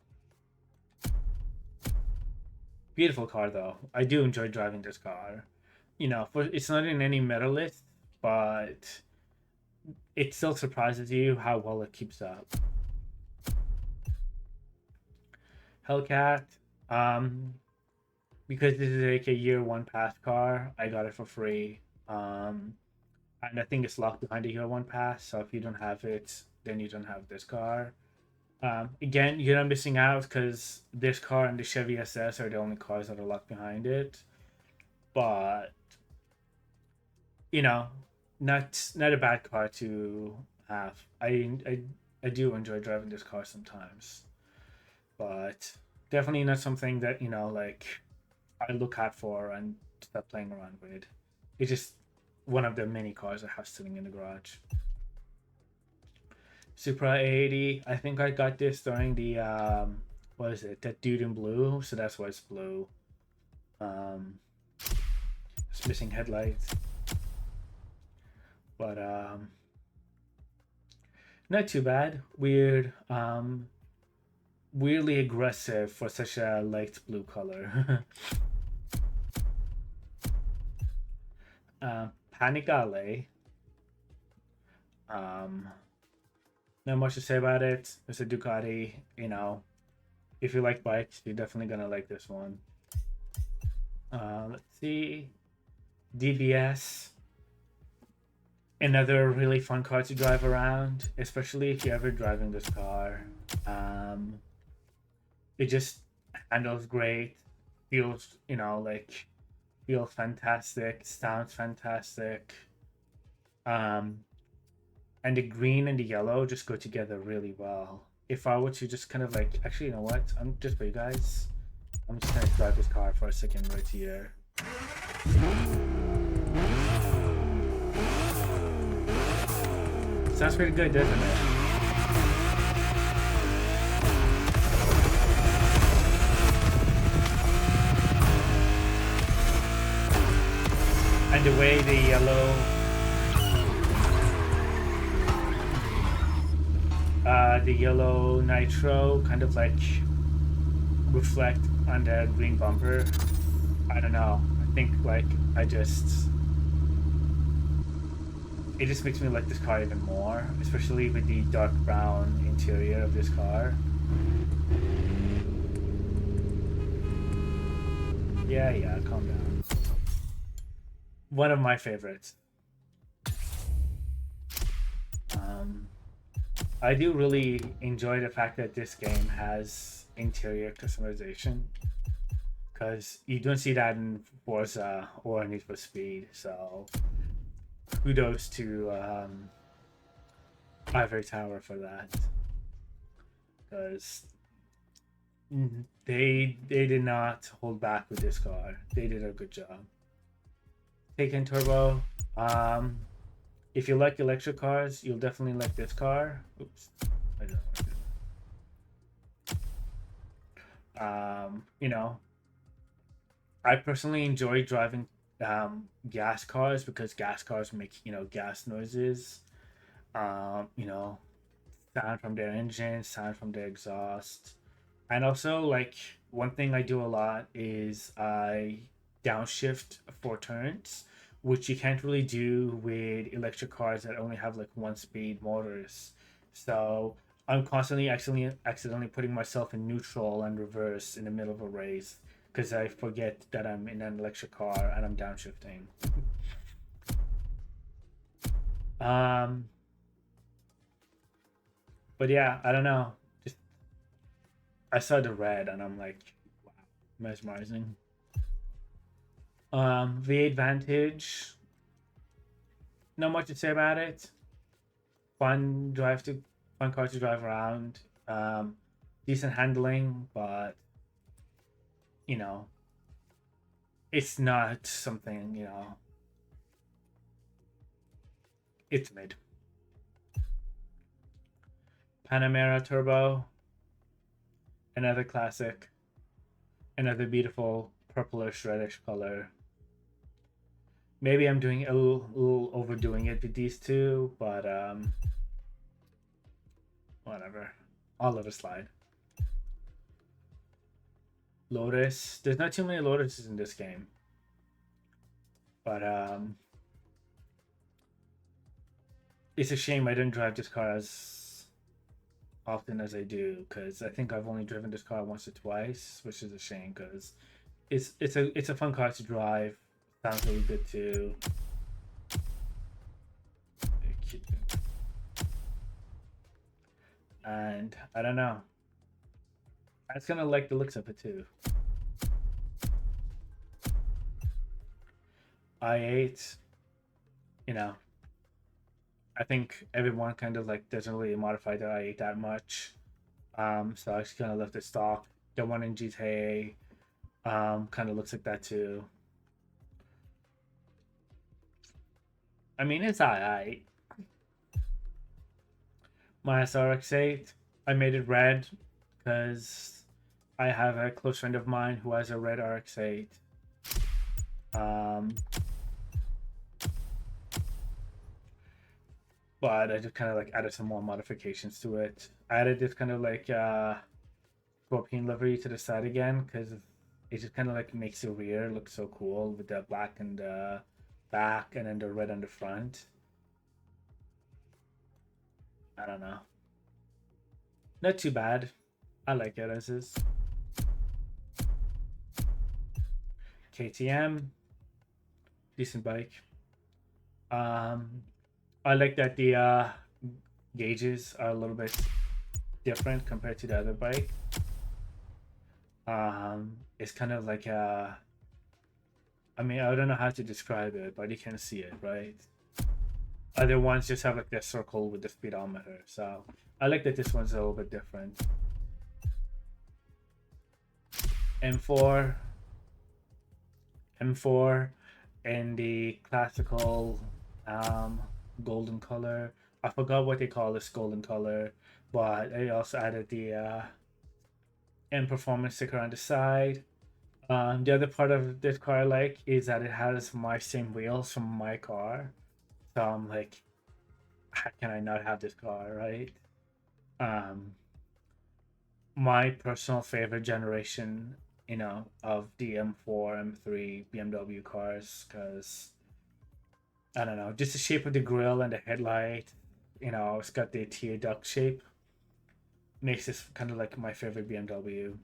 A: Beautiful car though. I do enjoy driving this car. It's not in any meta list, but it still surprises you how well it keeps up. Hellcat, um, because this is like a year one pass car, I got it for free. Um, and I think it's locked behind a year one pass, so if you don't have it, then you don't have this car. Again, you're not missing out because this car and the Chevy SS are the only cars that are locked behind it. But you know, not a bad car to have. I do enjoy driving this car sometimes, but definitely not something that like I look out for and start playing around with. It's just one of the many cars I have sitting in the garage. Supra 80. I think I got this during the what is it? That dude in blue. So that's why it's blue. Um, it's missing headlights, but not too bad. Weird. Weirdly aggressive for such a light blue color. Panigale. Um, Not much to say about it. It's a Ducati. If you like bikes, you're definitely gonna like this one. Let's see. DBS. Another really fun car to drive around, especially if you're ever driving this car. It just handles great, feels feels fantastic, sounds fantastic. Um, and the green and the yellow just go together really well. If I were to just kind of like, actually, you know what? I'm just for you guys. I'm just gonna drive this car for a second right here. Sounds pretty good, doesn't it? And the way the yellow nitro kind of like reflect on the green bumper. I don't know. I think like it just makes me like this car even more, especially with the dark brown interior of this car. Yeah, calm down. One of my favorites. I do really enjoy the fact that this game has interior customization, because you don't see that in Forza or Need for Speed. So kudos to Ivory Tower for that, because they did not hold back with this car. They did a good job. Taycan Turbo. If you like electric cars, you'll definitely like this car. Oops, I don't want to do that. I personally enjoy driving gas cars, because gas cars make gas noises. Sound from their engine, sound from their exhaust, and also like one thing I do a lot is I downshift for turns, which you can't really do with electric cars that only have like one speed motors. So I'm constantly accidentally putting myself in neutral and reverse in the middle of a race, because I forget that I'm in an electric car and I'm downshifting. um, but yeah, I don't know. Just I saw the red and I'm like, wow, mesmerizing. V8 Vantage. Not much to say about it. Fun fun car to drive around. Decent handling, but you know, it's not something. It's mid. Panamera Turbo. Another classic. Another beautiful purplish reddish color. Maybe I'm doing a little overdoing it with these two, but whatever. I'll let it slide. Lotus. There's not too many Lotuses in this game, but it's a shame I didn't drive this car as often as I do, because I think I've only driven this car once or twice, which is a shame because it's a fun car to drive. Sounds really good too. And I don't know. I just kind of like the looks of it too. I8, you know, I think everyone kind of like doesn't really modify the I8 that much. So I just kind of left it stock. The one in GTA, kind of looks like that too. I mean, it's alright. My SRX8, I made it red because I have a close friend of mine who has a red RX8. Um, but I just kind of like added some more modifications to it. I added this kind of like scorpion livery to the side again because it just kind of like makes the rear look so cool with the black and the back and then the red on the front. I don't know. Not too bad. I like it as is. KTM, decent bike. Um, I like that the gauges are a little bit different compared to the other bike. It's kind of like a. I mean, I don't know how to describe it, but you can see it, right? Other ones just have like the circle with the speedometer, so I like that this one's a little bit different. M4, M4, in the classical golden color. I forgot what they call this golden color, but I also added the M performance sticker on the side. The other part of this car I like is that it has my same wheels from my car. So I'm like, how can I not have this car, right? Um, my personal favorite generation, of the M4, M3 BMW cars, because I don't know, just the shape of the grille and the headlight, it's got the tear duct shape, makes this kind of like my favorite BMW.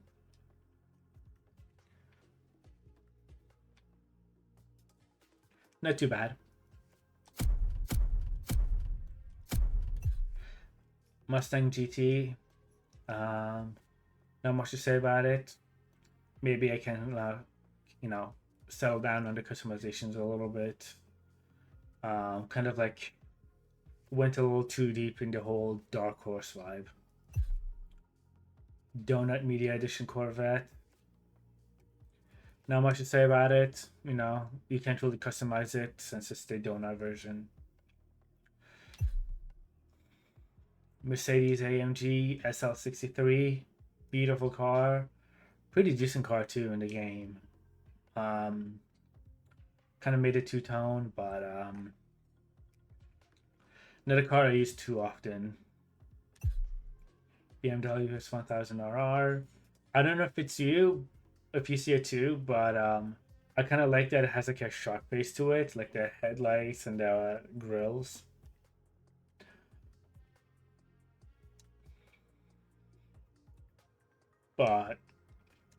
A: Not too bad. Mustang GT, not much to say about it. Maybe I can, you know, settle down on the customizations a little bit. Kind of like went a little too deep in the whole Dark Horse vibe. Donut Media Edition Corvette. Not much to say about it. You can't really customize it since it's the donut version. Mercedes AMG SL63. Beautiful car. Pretty decent car too in the game. Um, Kind of made it two tone, but not a car I use too often. BMW S1000RR. I don't know if it's you, if you see it too, but I kind of like that it has like a shark face to it, like the headlights and the grills. But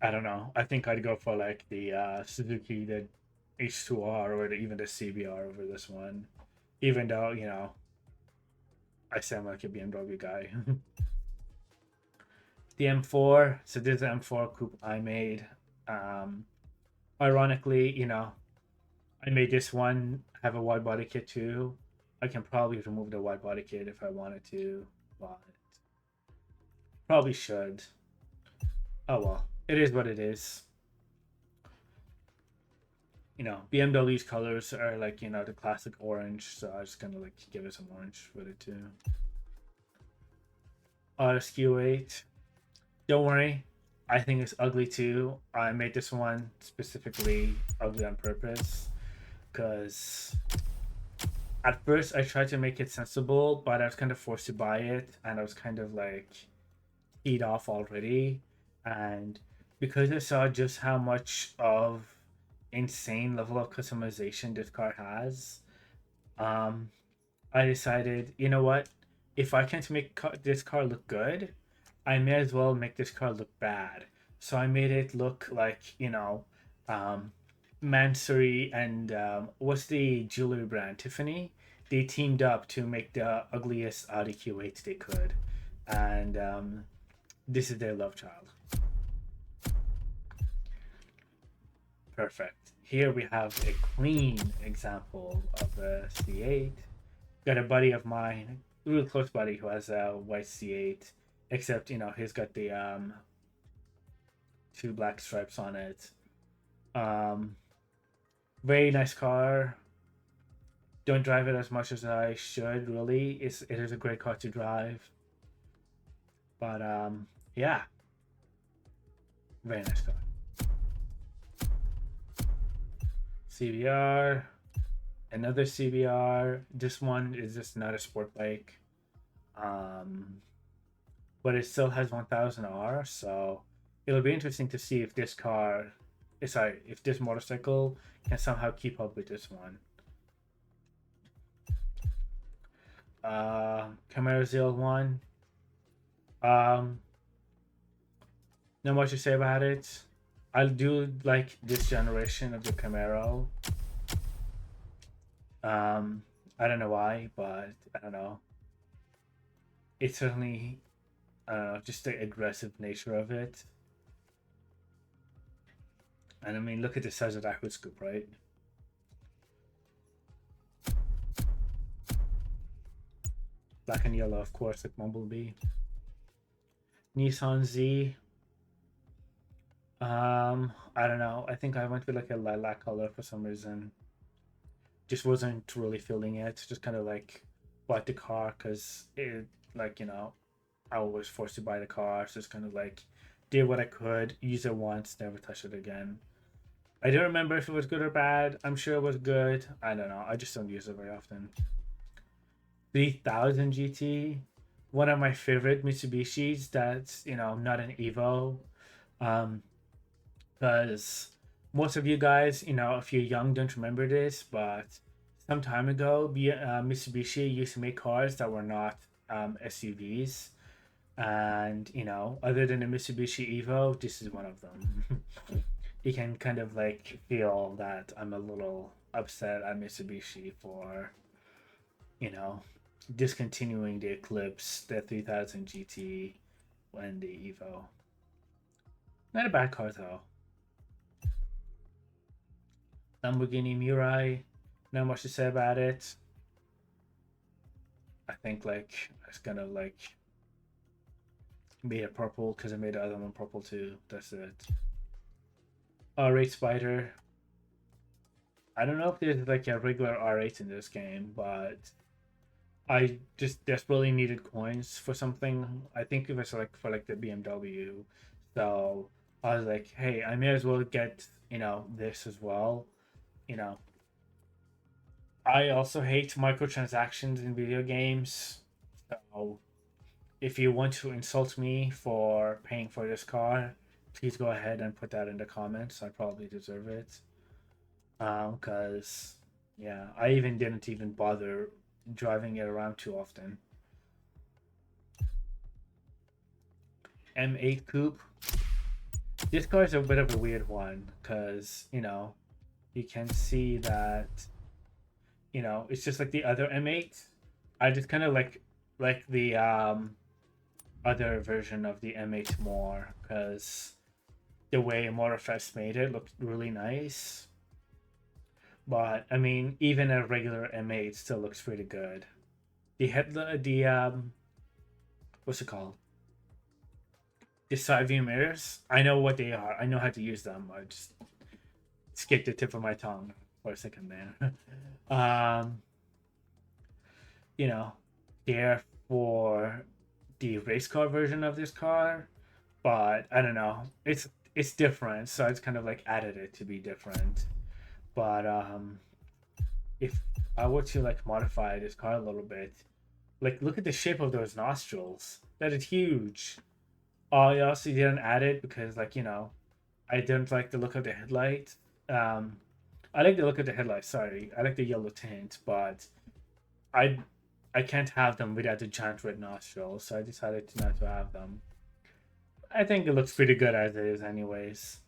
A: I don't know. I think I'd go for like the Suzuki, the H2R, or even the CBR over this one, even though I sound like a BMW guy. The M4. So this is the M4 coupe I made. Um, Ironically, I made this one have a wide body kit too. I can probably remove the wide body kit if I wanted to, but probably should. Oh well, it is what it is. BMW's colors are like the classic orange, so I was just gonna like give it some orange with it too. RSQ8. Don't worry, I think it's ugly too. I made this one specifically ugly on purpose because at first I tried to make it sensible, but I was kind of forced to buy it, and I was kind of like eat off already. And because I saw just how much of insane level of customization this car has, um, I decided, you know what? If I can't make this car look good, I may as well make this car look bad. So I made it look like, um, Mansory and what's the jewelry brand? Tiffany. They teamed up to make the ugliest Audi Q8 they could. And this is their love child. Perfect. Here we have a clean example of a C8. Got a buddy of mine, a real close buddy, who has a white C8, except he's got the two black stripes on it. Um, Very nice car. Don't drive it as much as I should. Really, it is a great car to drive. But yeah, very nice car. CBR, another CBR. This one is just not a sport bike. Um, but it still has 1000 R, so it'll be interesting to see if this car, sorry, if this motorcycle can somehow keep up with this one. Camaro ZL1. Um, Not much to say about it. I do like this generation of the Camaro. I don't know why, but I don't know. It's certainly, I don't know, just the aggressive nature of it. And I mean, look at the size of that hood scoop, right? Black and yellow, of course, like Bumblebee. Nissan Z. I don't know. I think I went with like a lilac color for some reason. Just wasn't really feeling it. Just kind of like bought the car because it, like, I was forced to buy the car. So it's kind of like did what I could, use it once, never touch it again. I don't remember if it was good or bad. I'm sure it was good. I don't know. I just don't use it very often. 3000 GT, one of my favorite Mitsubishis. That's not an Evo. Um, because most of you guys, if you're young, don't remember this, but some time ago, Mitsubishi used to make cars that were not SUVs. And, other than the Mitsubishi Evo, this is one of them. You can kind of like feel that I'm a little upset at Mitsubishi for, you know, discontinuing the Eclipse, the 3000 GT, and the Evo. Not a bad car though. Lamborghini Mirai, not much to say about it. I think like it's gonna like made it purple because I made the other one purple too. That's it. R8 Spider. I don't know if there's like a regular R8 in this game, but I just desperately needed coins for something. I think it was like for like the BMW. So I was like, hey, I may as well get, this as well. You know, I also hate microtransactions in video games. So if you want to insult me for paying for this car, please go ahead and put that in the comments. I probably deserve it. Cause yeah, I even didn't even bother driving it around too often. M8 Coupe. This car is a bit of a weird one because you can see that it's just like the other M8. I just kind of like the other version of the M8 more because the way Motorfest made it looked really nice. But I mean, even a regular M8 still looks pretty good. The what's it called? The side view mirrors. I know what they are. I know how to use them. I just skipped the tip of my tongue for a second there. um, they're for the race car version of this car, but I don't know. It's different, so it's kind of like added it to be different. But if I were to like modify this car a little bit, like look at the shape of those nostrils. That is huge. I also didn't add it because I didn't like the look of the headlight. Um, I like the look of the headlight. Sorry, I like the yellow tint, but I I can't have them without the giant red nostrils, so I decided to not to have them. I think it looks pretty good as it is, anyways.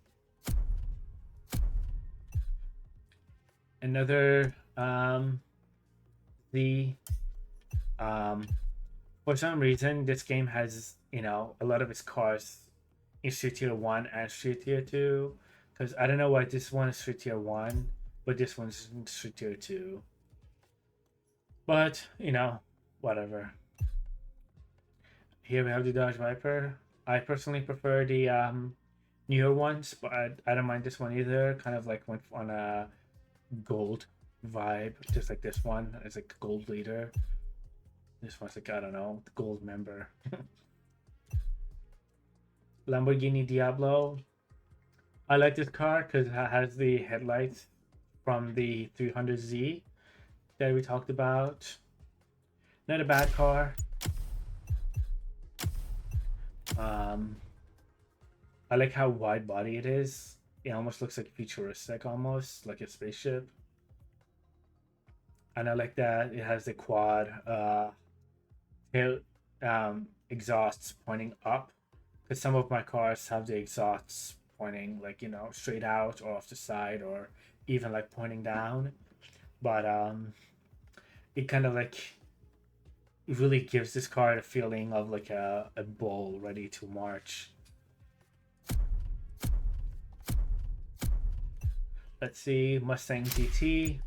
A: Another the um for some reason this game has, a lot of its cars in Street Tier 1 and Street Tier 2. Because I don't know why this one is Street Tier 1, but this one's in Street Tier 2. But, whatever. Here we have the Dodge Viper. I personally prefer the newer ones, but I don't mind this one either. Kind of like went on a gold vibe, just like this one. It's like gold leader. This one's like, I don't know, the gold member. Lamborghini Diablo. I like this car because it has the headlights from the 300Z that we talked about. Not a bad car. I like how wide body it is. It almost looks like futuristic, almost like a spaceship. And I like that it has the quad tail exhausts pointing up. Because some of my cars have the exhausts pointing like, straight out or off the side or even like pointing down. But it kind of like it really gives this car a feeling of like a bull ready to march. Let's see, Mustang GT.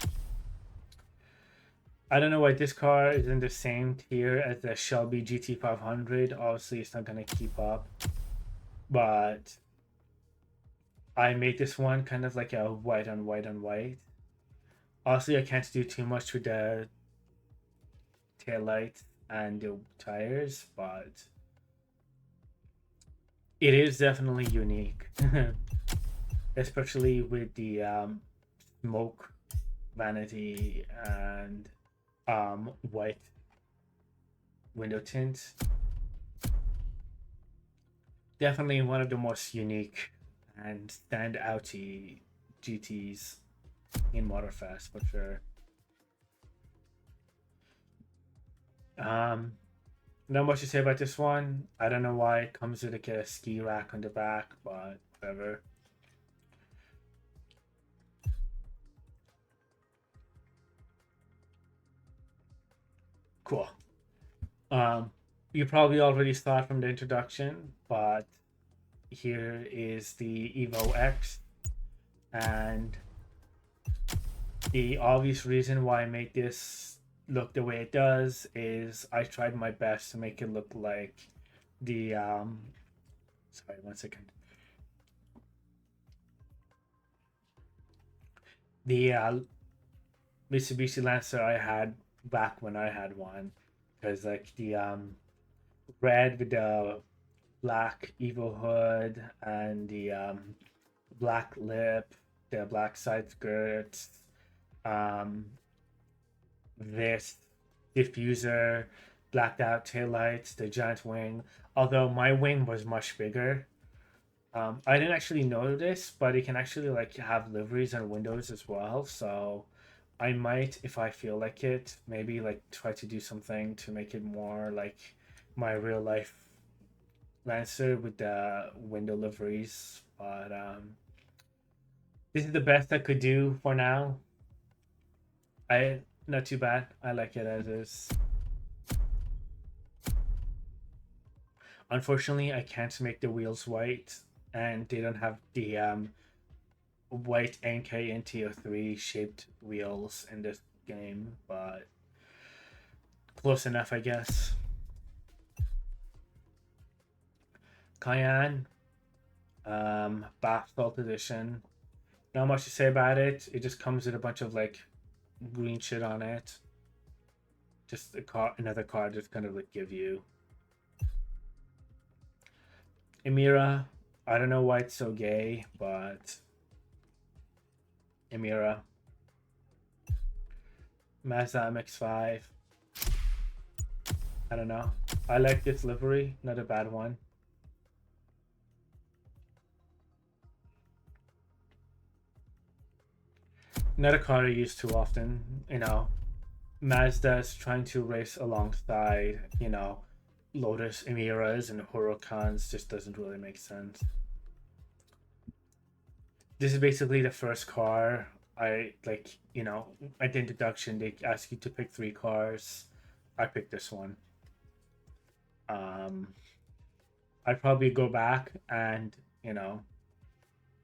A: I don't know why this car is in the same tier as the Shelby GT500. Obviously, it's not going to keep up. But I made this one kind of like a white on white on white. Obviously, I can't do too much with the taillights and the tires, but it is definitely unique. Especially with the smoke vanity and white window tint. Definitely one of the most unique and stand outy GTs in Motorfest for sure. Not much to say about this one. I don't know why it comes with like a ski rack on the back, but whatever. Cool. You probably already saw it from the introduction, but here is the Evo X, and the obvious reason why I made this look the way it does is I tried my best to make it look like the sorry, 1 second. The Mitsubishi Lancer I had back when I had one, because like the red with the black Evo hood and the black lip, the black side skirts, um, this diffuser, blacked out taillights, the giant wing. Although my wing was much bigger. I didn't actually know this, but it can actually like have liveries and windows as well. So I might, if I feel like it, maybe like try to do something to make it more like my real life Lancer with the window liveries. But this is the best I could do for now. I Not too bad. I like it as is. Unfortunately, I can't make the wheels white, and they don't have the white NK and TO3 shaped wheels in this game, but close enough, I guess. Cayenne, Bath Salt Edition. Not much to say about it. It just comes with a bunch of like green shit on it. Just another card just kind of like give you. Emira, I don't know why it's so gay, but Emira. Mazda MX-5. I don't know. I like this livery, not a bad one. Not a car I use too often, Mazda's trying to race alongside, Lotus Emiras and Huracans just doesn't really make sense. This is basically the first car I like, at the introduction they ask you to pick three cars. I picked this one. Um I'd probably go back and,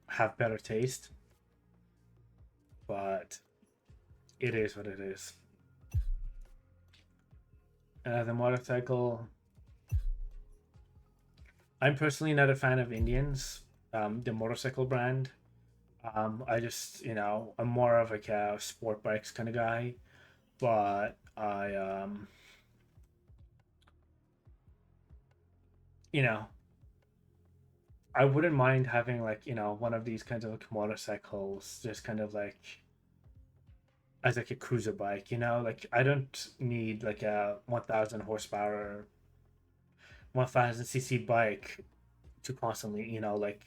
A: have better taste, but it is what it is. The motorcycle, I'm personally not a fan of Indians, the motorcycle brand. I just, I'm more of like a sport bikes kind of guy, but you know, I wouldn't mind having like, one of these kinds of like motorcycles, just kind of like as like a cruiser bike, like I don't need like a 1000 horsepower, 1000 cc bike to constantly, like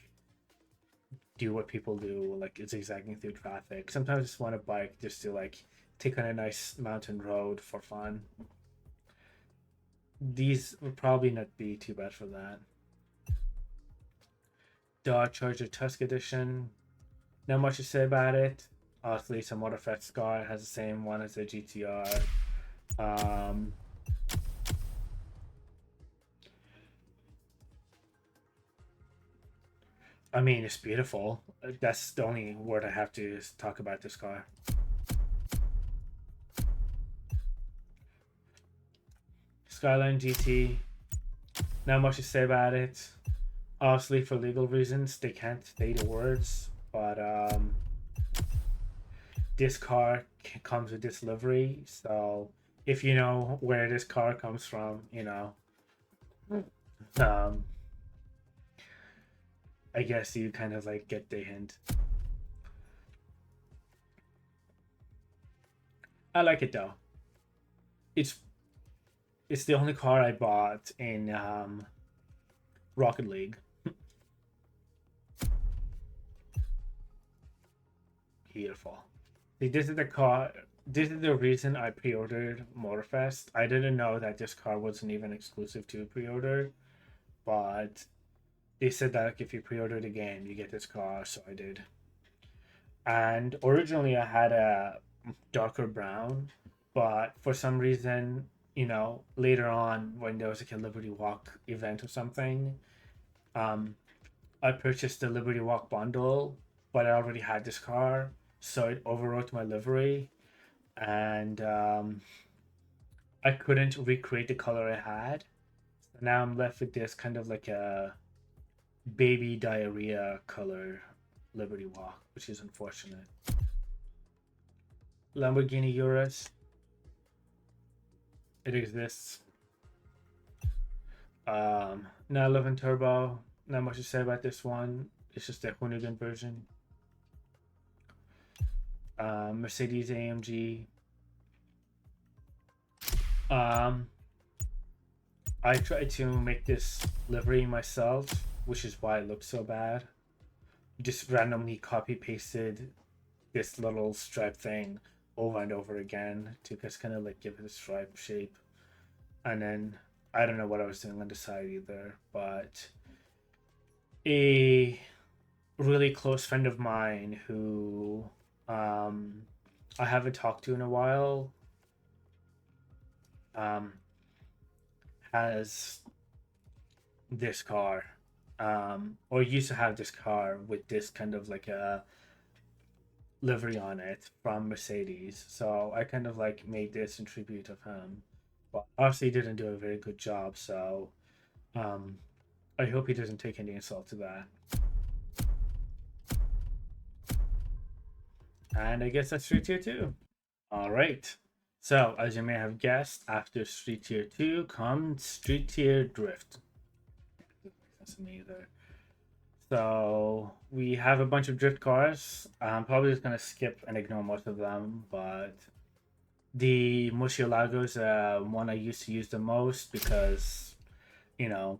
A: do what people do, like it's zigzagging through traffic. Sometimes I just want a bike just to like take on a nice mountain road for fun. These would probably not be too bad for that. Dodge Charger Tusk Edition. Not much to say about it. Obviously, some Motorfest car has the same one as the GTR. Um, I mean, it's beautiful. That's the only word I have to talk about this car. Skyline GT. Not much to say about it. Obviously, for legal reasons, they can't say the words, but this car comes with this livery. So if you know where this car comes from, um, I guess you kind of like get the hint. I like it though. It's it's the only car I bought in Rocket League. Beautiful. See, this is the car. This is the reason I pre-ordered Motorfest. I didn't know that this car wasn't even exclusive to pre-order, but they said that like, if you pre-order the game, you get this car, so I did. And originally, I had a darker brown, but for some reason, later on when there was like a Liberty Walk event or something, um, I purchased the Liberty Walk bundle, but I already had this car, so it overwrote my livery, and I couldn't recreate the color I had. So now I'm left with this kind of like a baby diarrhea color Liberty Walk, which is unfortunate. Lamborghini Urus, it exists. 911 Turbo, not much to say about this one. It's just a Hoonigan version. Mercedes AMG. Um, I tried to make this livery myself, which is why it looks so bad. Just randomly copy pasted this little stripe thing over and over again to just kind of like give it a stripe shape. And then I don't know what I was doing on the side either, but a really close friend of mine who I haven't talked to in a while um, has this car, or used to have this car with this kind of like a livery on it from Mercedes. So I kind of like made this in tribute of him, but obviously he didn't do a very good job. So um, I hope he doesn't take any insult to that. And I guess that's Street Tier 2. All right. So, as you may have guessed, after Street Tier 2 comes Street Tier Drift. That's me either. So, we have a bunch of drift cars. I'm probably just going to skip and ignore most of them, but the Murcielago is one I used to use the most because, you know,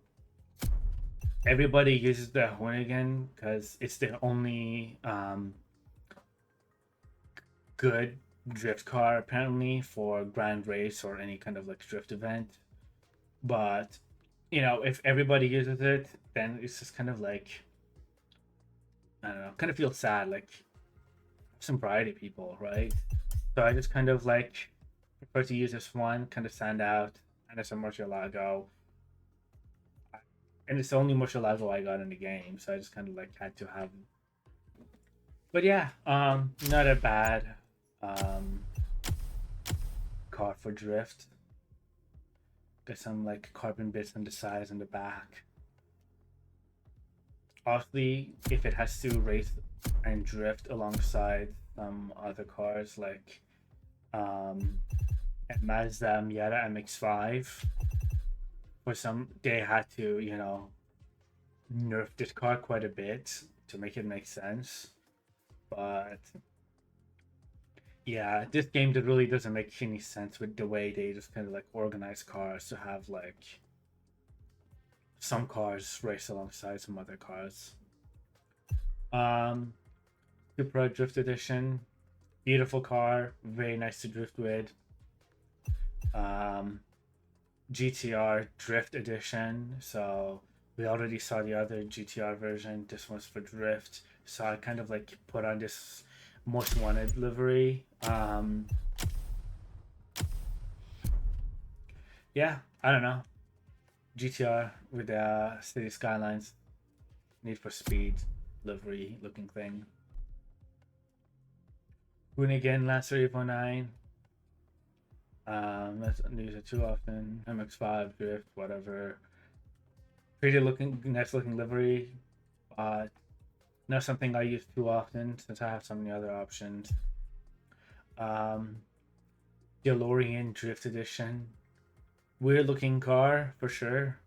A: everybody uses the Hoonigan because it's the only good drift car apparently for grand race or any kind of like drift event. But if everybody uses it, then it's just kind of like, I don't know, kind of feels sad. Like some variety people, right? So I just kind of like prefer to use this one, kind of stand out, and it's a Murcielago. And it's the only Murcielago I got in the game, so I just kind of like had to have. But yeah, not a bad um car for drift. Got some like carbon bits on the sides and the back. Obviously, if it has to race and drift alongside some other cars like um a Mazda Miata MX-5, for some they had to nerf this car quite a bit to make it make sense. But yeah, this game that really doesn't make any sense with the way they just kind of like organize cars to have like some cars race alongside some other cars. Um, Supra Drift Edition, beautiful car, very nice to drift with. Um, GTR Drift Edition, so we already saw the other GTR version. This one's for drift, so I kind of like put on this most wanted livery. Yeah, I don't know. GTR with the City Skylines, Need for Speed livery looking thing. Hoonigan Lancer Evo 9. Let's use it too often. MX-5 Drift, whatever. Pretty looking, nice looking livery, but not something I use too often since I have so many other options. DeLorean Drift Edition, weird looking car for sure.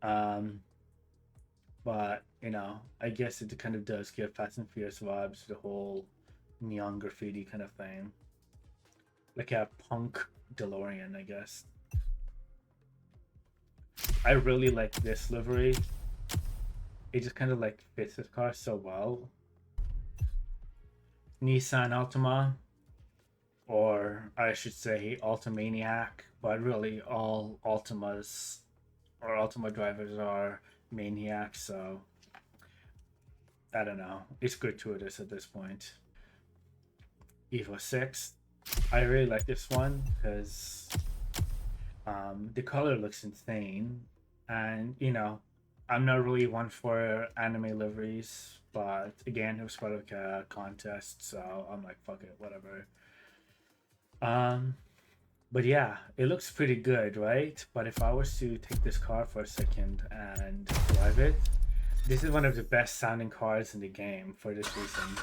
A: But I guess it kind of does give Fast and Furious vibes, the whole neon graffiti kind of thing, like a punk DeLorean, I guess. I really like this livery. It just kind of like fits this car so well. Nissan Altima, or I should say Altamaniac, but really all Altimas or Altima drivers are maniacs, so I don't know. It's gratuitous at this point. Evo 6. I really like this one because the color looks insane, and I'm not really one for anime liveries, but again, it was part of a contest, so I'm like, fuck it, whatever. But yeah, it looks pretty good, right? But if I was to take this car for a second and drive it, this is one of the best sounding cars in the game for this reason.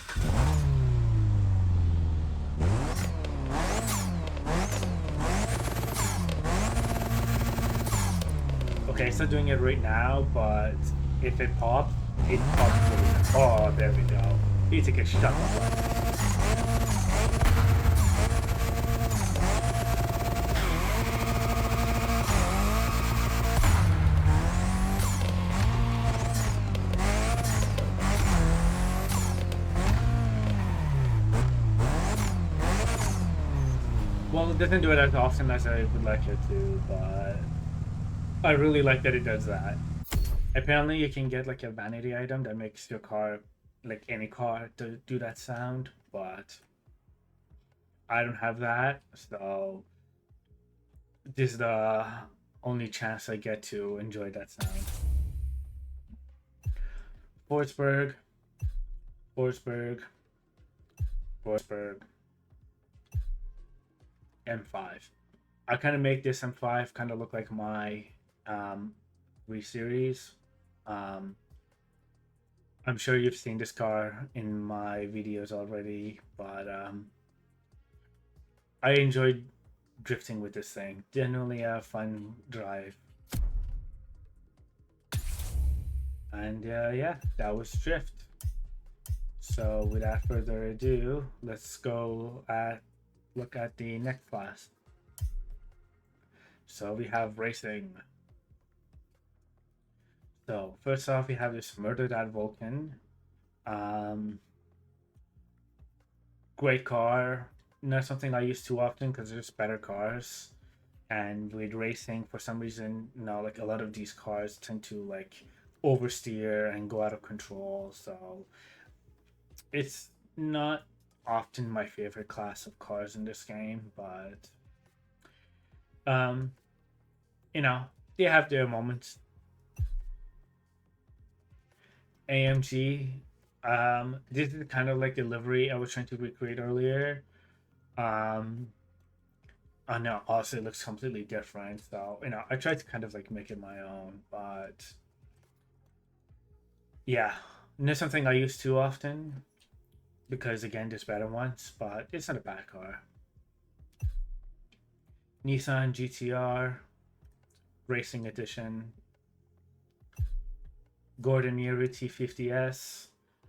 A: Okay, it's not doing it right now, but if it pops, it pops really nice. Oh, there we go. You take a shot. Well, it doesn't do it as often as I would like it to, but I really like that it does that. Apparently, you can get like a vanity item that makes your car, like any car, to do that sound, but I don't have that, so this is the only chance I get to enjoy that sound. Forsberg, Forsberg, Forsberg, M5. I kind of make this M5 kind of look like my 3 Series. I'm sure you've seen this car in my videos already, but I enjoyed drifting with this thing. Genuinely a fun drive. And yeah, that was Drift. So without further ado, let's go look at the next class. So we have racing. So first off, we have this Murder That Vulcan. Great car. not something I use too often because there's better cars. And with racing, for some reason, like a lot of these cars tend to like oversteer and go out of control. So it's not often my favorite class of cars in this game, but um, you know, they have their moments. AMG, this is kind of like the livery I was trying to recreate earlier. Um, I know, also it looks completely different, so I tried to kind of like make it my own, but yeah, not something I use too often because again, there's better ones, but it's not a bad car. Nissan GTR Racing Edition, Gordon Murray T50S.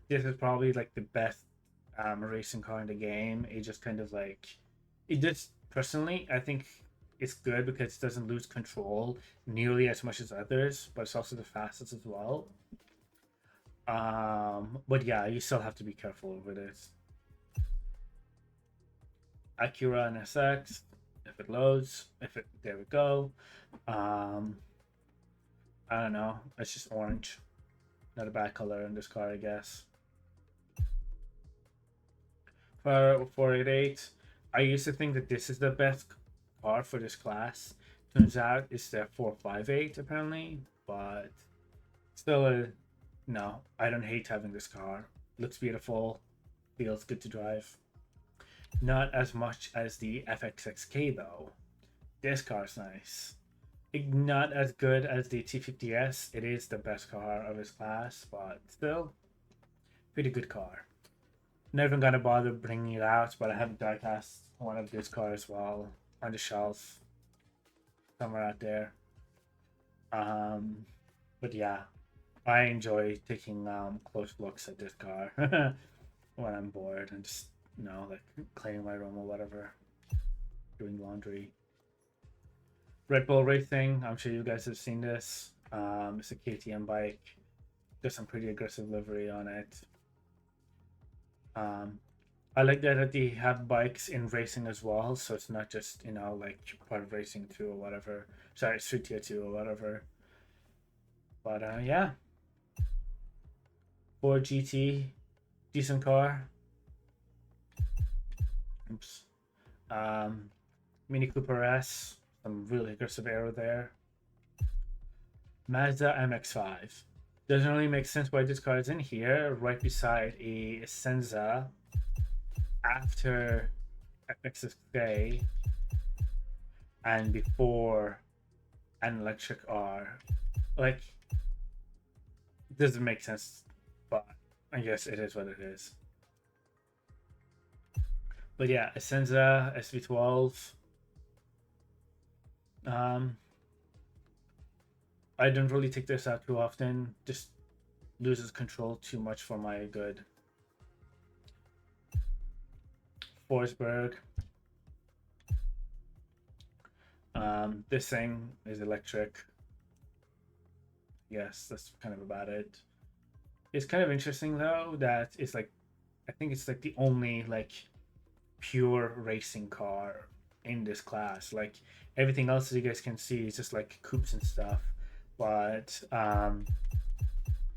A: This is probably like the best racing car in the game. It just kind of like it just personally, I think it's good because it doesn't lose control nearly as much as others, but it's also the fastest as well. But yeah, you still have to be careful over this. Acura NSX, if it loads, if it there we go. Um, I don't know. It's just orange. Not a bad color in this car, I guess. For 488, I used to think that this is the best car for this class. Turns out it's the 458 apparently, but still, no. I don't hate having this car. Looks beautiful, feels good to drive. Not as much as the FXXK though. This car's nice. Not as good as the T50S. It is the best car of its class, but still, pretty good car. Never gonna bother bringing it out, but I have diecast one of this car as well on the shelf somewhere out there. Um, but yeah, I enjoy taking close looks at this car when I'm bored and just like cleaning my room or whatever, doing laundry. Red Bull Racing. I'm sure you guys have seen this. It's a KTM bike. There's some pretty aggressive livery on it. Um, I like that they have bikes in racing as well, so it's not just like part of racing two or whatever. Sorry, Street Tier two or whatever. But yeah, Ford GT, decent car. Oops. Um, Mini Cooper S, some really aggressive aero there. Mazda MX-5. Doesn't really make sense why this car is in here, right beside a Senza after FXXK and before an electric R. Like, doesn't make sense, but I guess it is what it is. But yeah, a Senza SV12. I don't really take this out too often. Just loses control too much for my good. Forsberg. This thing is electric. Yes, that's kind of about it. It's kind of interesting though that it's like, I think it's like the only like pure racing car in this class. Like everything else that you guys can see is just like coupes and stuff. But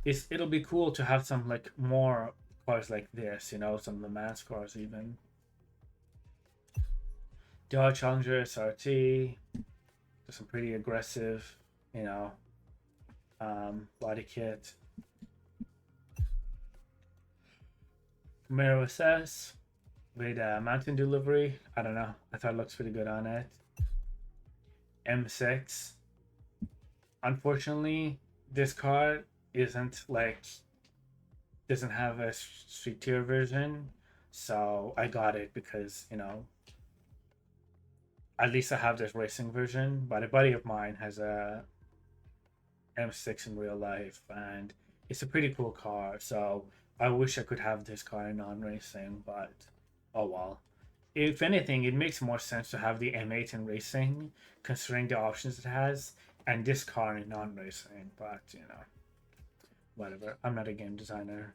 A: it'll be cool to have some like more cars like this, some Le Mans cars even. Dodge Challenger SRT, there's some pretty aggressive, body kit. Camaro SS with Mountain Delivery. I don't know. I thought it looks pretty good on it. M6. Unfortunately, this car doesn't have a street tier version, so I got it because at least I have this racing version. But a buddy of mine has a M6 in real life, and it's a pretty cool car. So I wish I could have this car in non-racing, but oh well. If anything, it makes more sense to have the M8 in racing, considering the options it has, and this car in non-racing. But whatever. I'm not a game designer.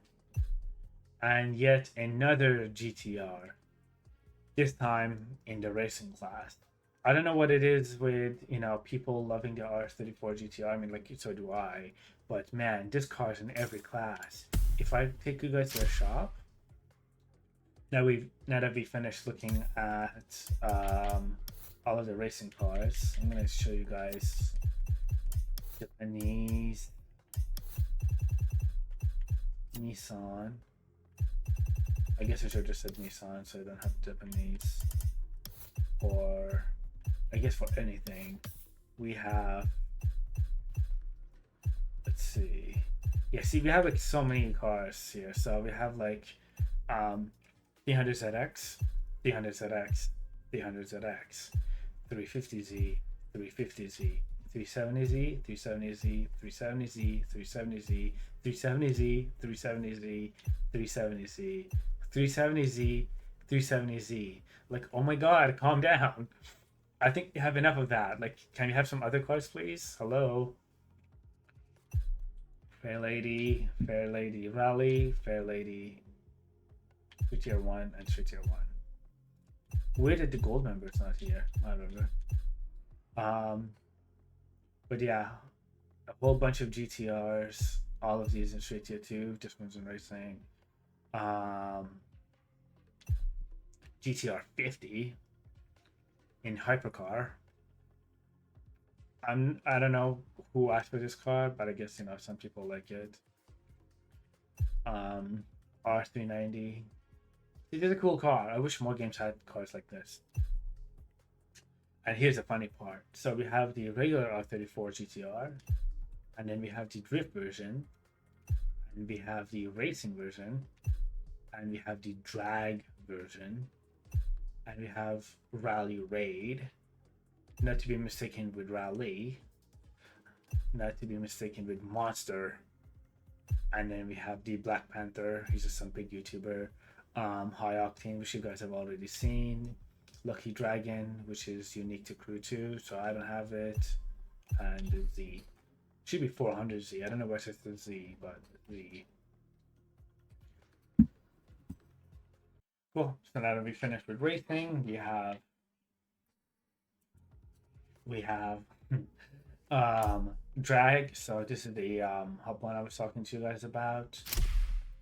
A: And yet another GTR. this time in the racing class. I don't know what it is with, people loving the R34 GTR. I mean, like, so do I. But man, this car's in every class. If I take you guys to the shop, now that we finished looking at all of the racing cars, I'm gonna show you guys Japanese Nissan. I guess I should have just said Nissan so I don't have Japanese. Or I guess for anything, we have, let's see. Yeah, see, we have like so many cars here. So we have like 300ZX, 300ZX, 300ZX, 350Z, 350Z, 370Z, 370Z, 370Z, 370Z, 370Z, 370Z, 370Z, 370Z, 370Z. Like, oh my god, calm down. I think you have enough of that. Like, can you have some other cars, please? Hello? Fair Lady Rally, Fair Lady Tier 1, and Tier 1. Where did the gold members not here? I don't know. But yeah, a whole bunch of GTRs, all of these in Street Tier 2, just ones in racing. GTR 50 in hypercar. I don't know who asked for this car, but I guess some people like it. R390. It is a cool car. I wish more games had cars like this. And here's the funny part. So we have the regular R34 GTR, and then we have the drift version, and we have the racing version, and we have the drag version, and we have Rally Raid, not to be mistaken with Rally, not to be mistaken with Monster, and then we have the Black Panther. He's just some big YouTuber. High Octane, which you guys have already seen. Lucky Dragon, which is unique to Crew 2, so I don't have it. And the Z. Should be 400Z. I don't know where it's the Z, but Z. Cool. So now that we finished with racing, we have drag. So this is the hub one I was talking to you guys about.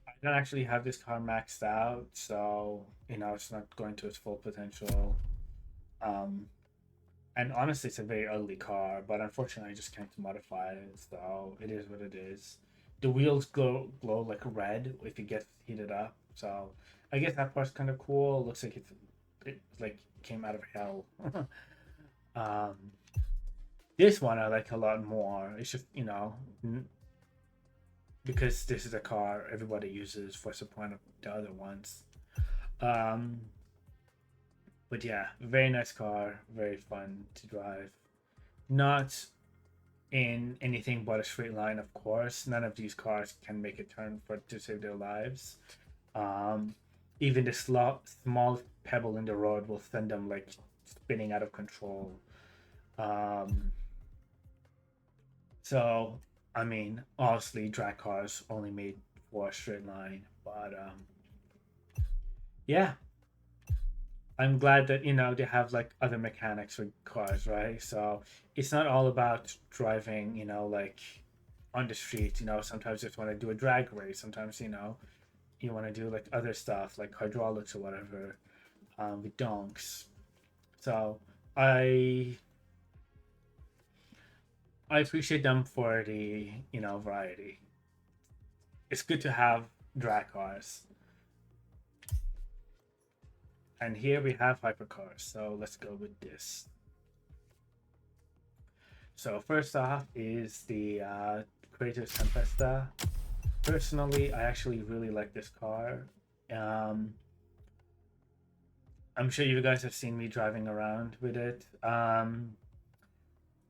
A: I don't actually have this car maxed out, so it's not going to its full potential. And honestly, it's a very ugly car, but unfortunately, I just can't modify it, so it is what it is. The wheels glow like red if it gets heated up, so I guess that part's kind of cool. Looks like it like came out of hell. um, this one I like a lot more. It's just because this is a car everybody uses for support of the other ones. But yeah, very nice car, very fun to drive. Not in anything but a straight line, of course. None of these cars can make a turn to save their lives. Um, Even the small pebble in the road will send them like spinning out of control. Um, so, I mean, honestly, drag cars only made for a straight line, but yeah, I'm glad that they have like other mechanics with cars, right? So it's not all about driving, like on the street. Sometimes you just want to do a drag race. Sometimes you want to do like other stuff like hydraulics or whatever with donks. So I I appreciate them for the variety. It's good to have drag cars. And here we have hypercars, so let's go with this. So first off is the Kratos Tempesta. Personally, I actually really like this car. Um, I'm sure you guys have seen me driving around with it.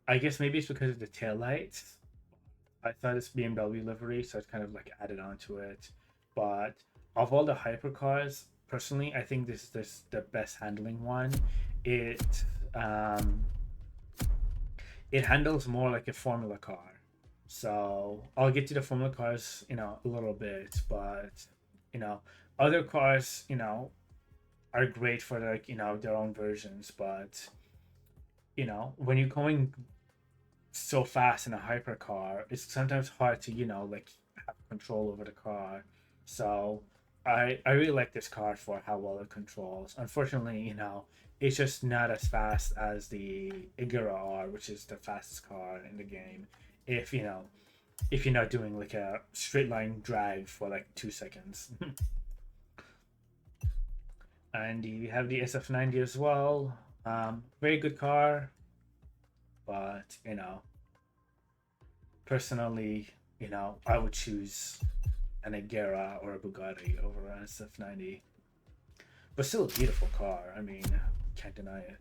A: I guess maybe it's because of the taillights. I thought it's BMW livery, so it's kind of like added onto it. But of all the hypercars, personally, I think this is the best handling one. It um, it handles more like a Formula car. So I'll get to the Formula cars, a little bit, but you know, other cars, are great for like their own versions, but when you're going so fast in a hypercar, it's sometimes hard to like have control over the car. So I really like this car for how well it controls. Unfortunately, it's just not as fast as the Igura R, which is the fastest car in the game. If if you're not doing like a straight line drag for like 2 seconds. And you have the SF90 as well. Very good car, but personally, I would choose an Agera or a Bugatti over an SF90. But still a beautiful car. I mean, can't deny it.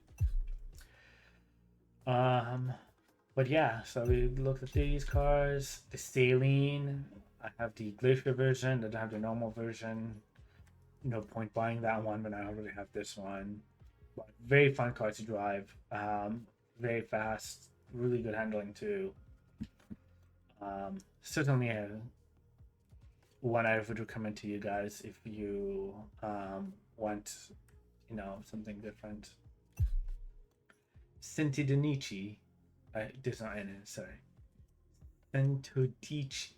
A: Um, but yeah, so we looked at these cars. The Saline, I have the Glacier version. I don't have the normal version. No point buying that one when I already have this one. But very fun car to drive. Very fast. Really good handling too. Certainly one I would recommend to you guys if you want, something different. Sentidonici. There's not N in it, sorry. Sentodici.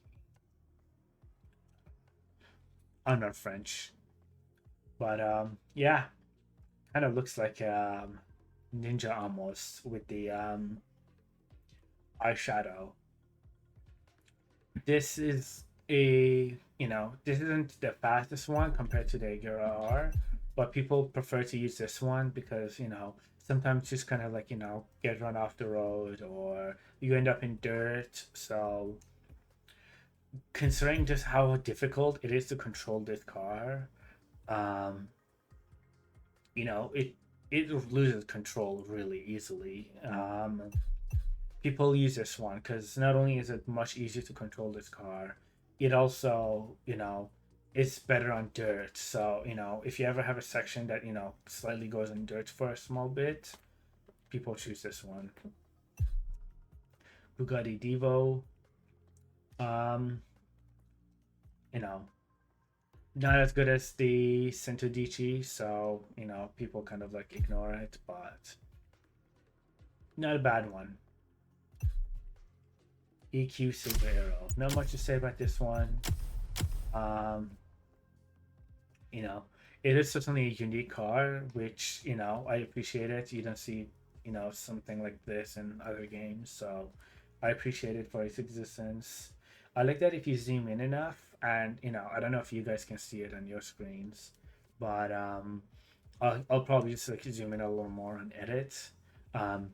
A: I'm not French. But yeah, kind of looks like Ninja almost with the eyeshadow. This is this isn't the fastest one compared to the Agera R, but people prefer to use this one because sometimes just kind of like get run off the road or you end up in dirt. So considering just how difficult it is to control this car, it loses control really easily. People use this one because not only is it much easier to control this car, it also it's better on dirt. So if you ever have a section that slightly goes in dirt for a small bit, people choose this one. Bugatti Divo, you know not as good as the Sentodici, so people kind of like ignore it, but not a bad one. EQ Silver Arrow. Not much to say about this one. Um, it is certainly a unique car, which I appreciate it. You don't see something like this in other games, so I appreciate it for its existence. I like that if you zoom in enough, and I don't know if you guys can see it on your screens, but I'll probably just like zoom in a little more and edit. Um,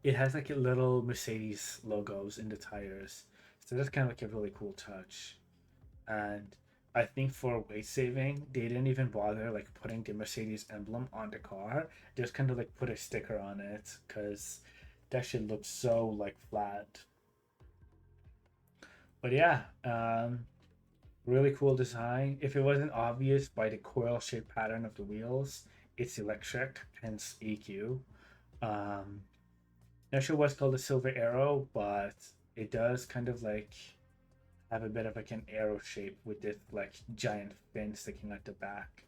A: it has like a little Mercedes logos in the tires, so that's kind of like a really cool touch. And I think for weight saving, they didn't even bother like putting the Mercedes emblem on the car. They just kind of like put a sticker on it because that shit looks so like flat. But yeah, really cool design. If it wasn't obvious by the coil shaped pattern of the wheels, it's electric, hence EQ. Um, Not sure what's called a silver arrow, but it does kind of like have a bit of like an arrow shape with this like giant fin sticking at the back.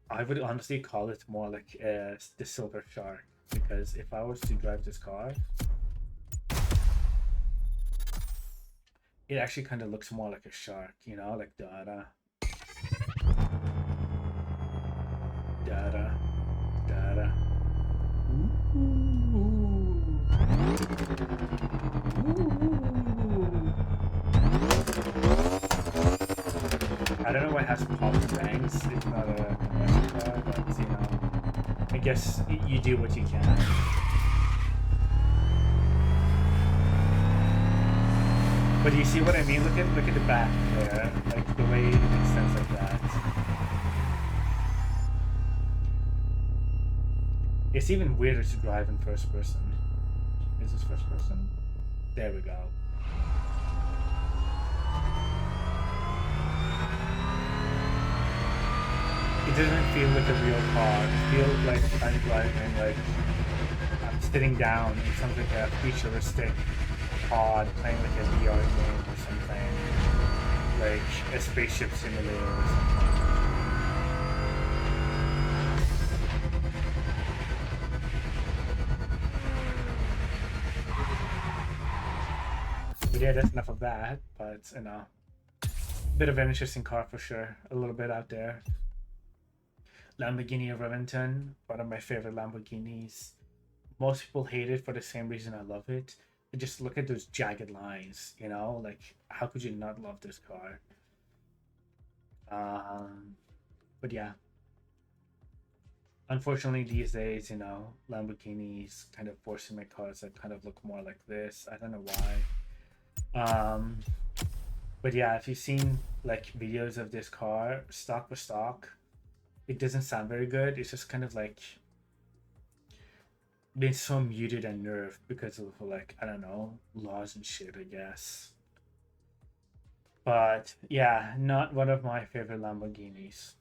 A: I would honestly call it more like the silver shark, because if I was to drive this car, it actually kind of looks more like a shark, like Dada, Dada, Dada. I don't know why it has popped bangs. It's not a commercial car, but I guess you do what you can. But you see what I mean? Look at the back there, like the way it extends like that. It's even weirder to drive in first person. Is this first person? There we go. It doesn't feel like a real car. It feels like I'm driving, like I'm sitting down in something like a futuristic pod playing like a VR game or something. Like a spaceship simulator or something. yeah, that's enough of that. But bit of an interesting car for sure. A little bit out there. Lamborghini Remington, one of my favorite Lamborghinis. Most people hate it for the same reason I love it. But just look at those jagged lines, like how could you not love this car? Um, but yeah, unfortunately these days, Lamborghinis kind of forcing my cars that kind of look more like this. I don't know why. But yeah, if you've seen like videos of this car stock for stock, it doesn't sound very good. It's just kind of like been so muted and nerfed because of like I don't know laws and shit, I guess. But yeah, not one of my favorite Lamborghinis.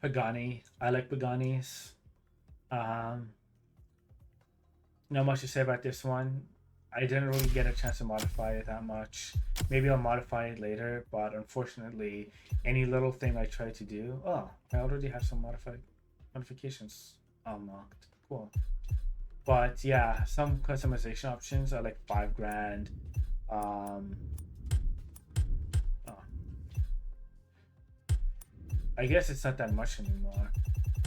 A: Pagani, I like Paganis. Um, Not much to say about this one. I didn't really get a chance to modify it that much. Maybe I'll modify it later, but unfortunately, any little thing I try to do. Oh, I already have some modifications unlocked. Cool. But yeah, some customization options are like 5 grand. Um, oh, I guess it's not that much anymore.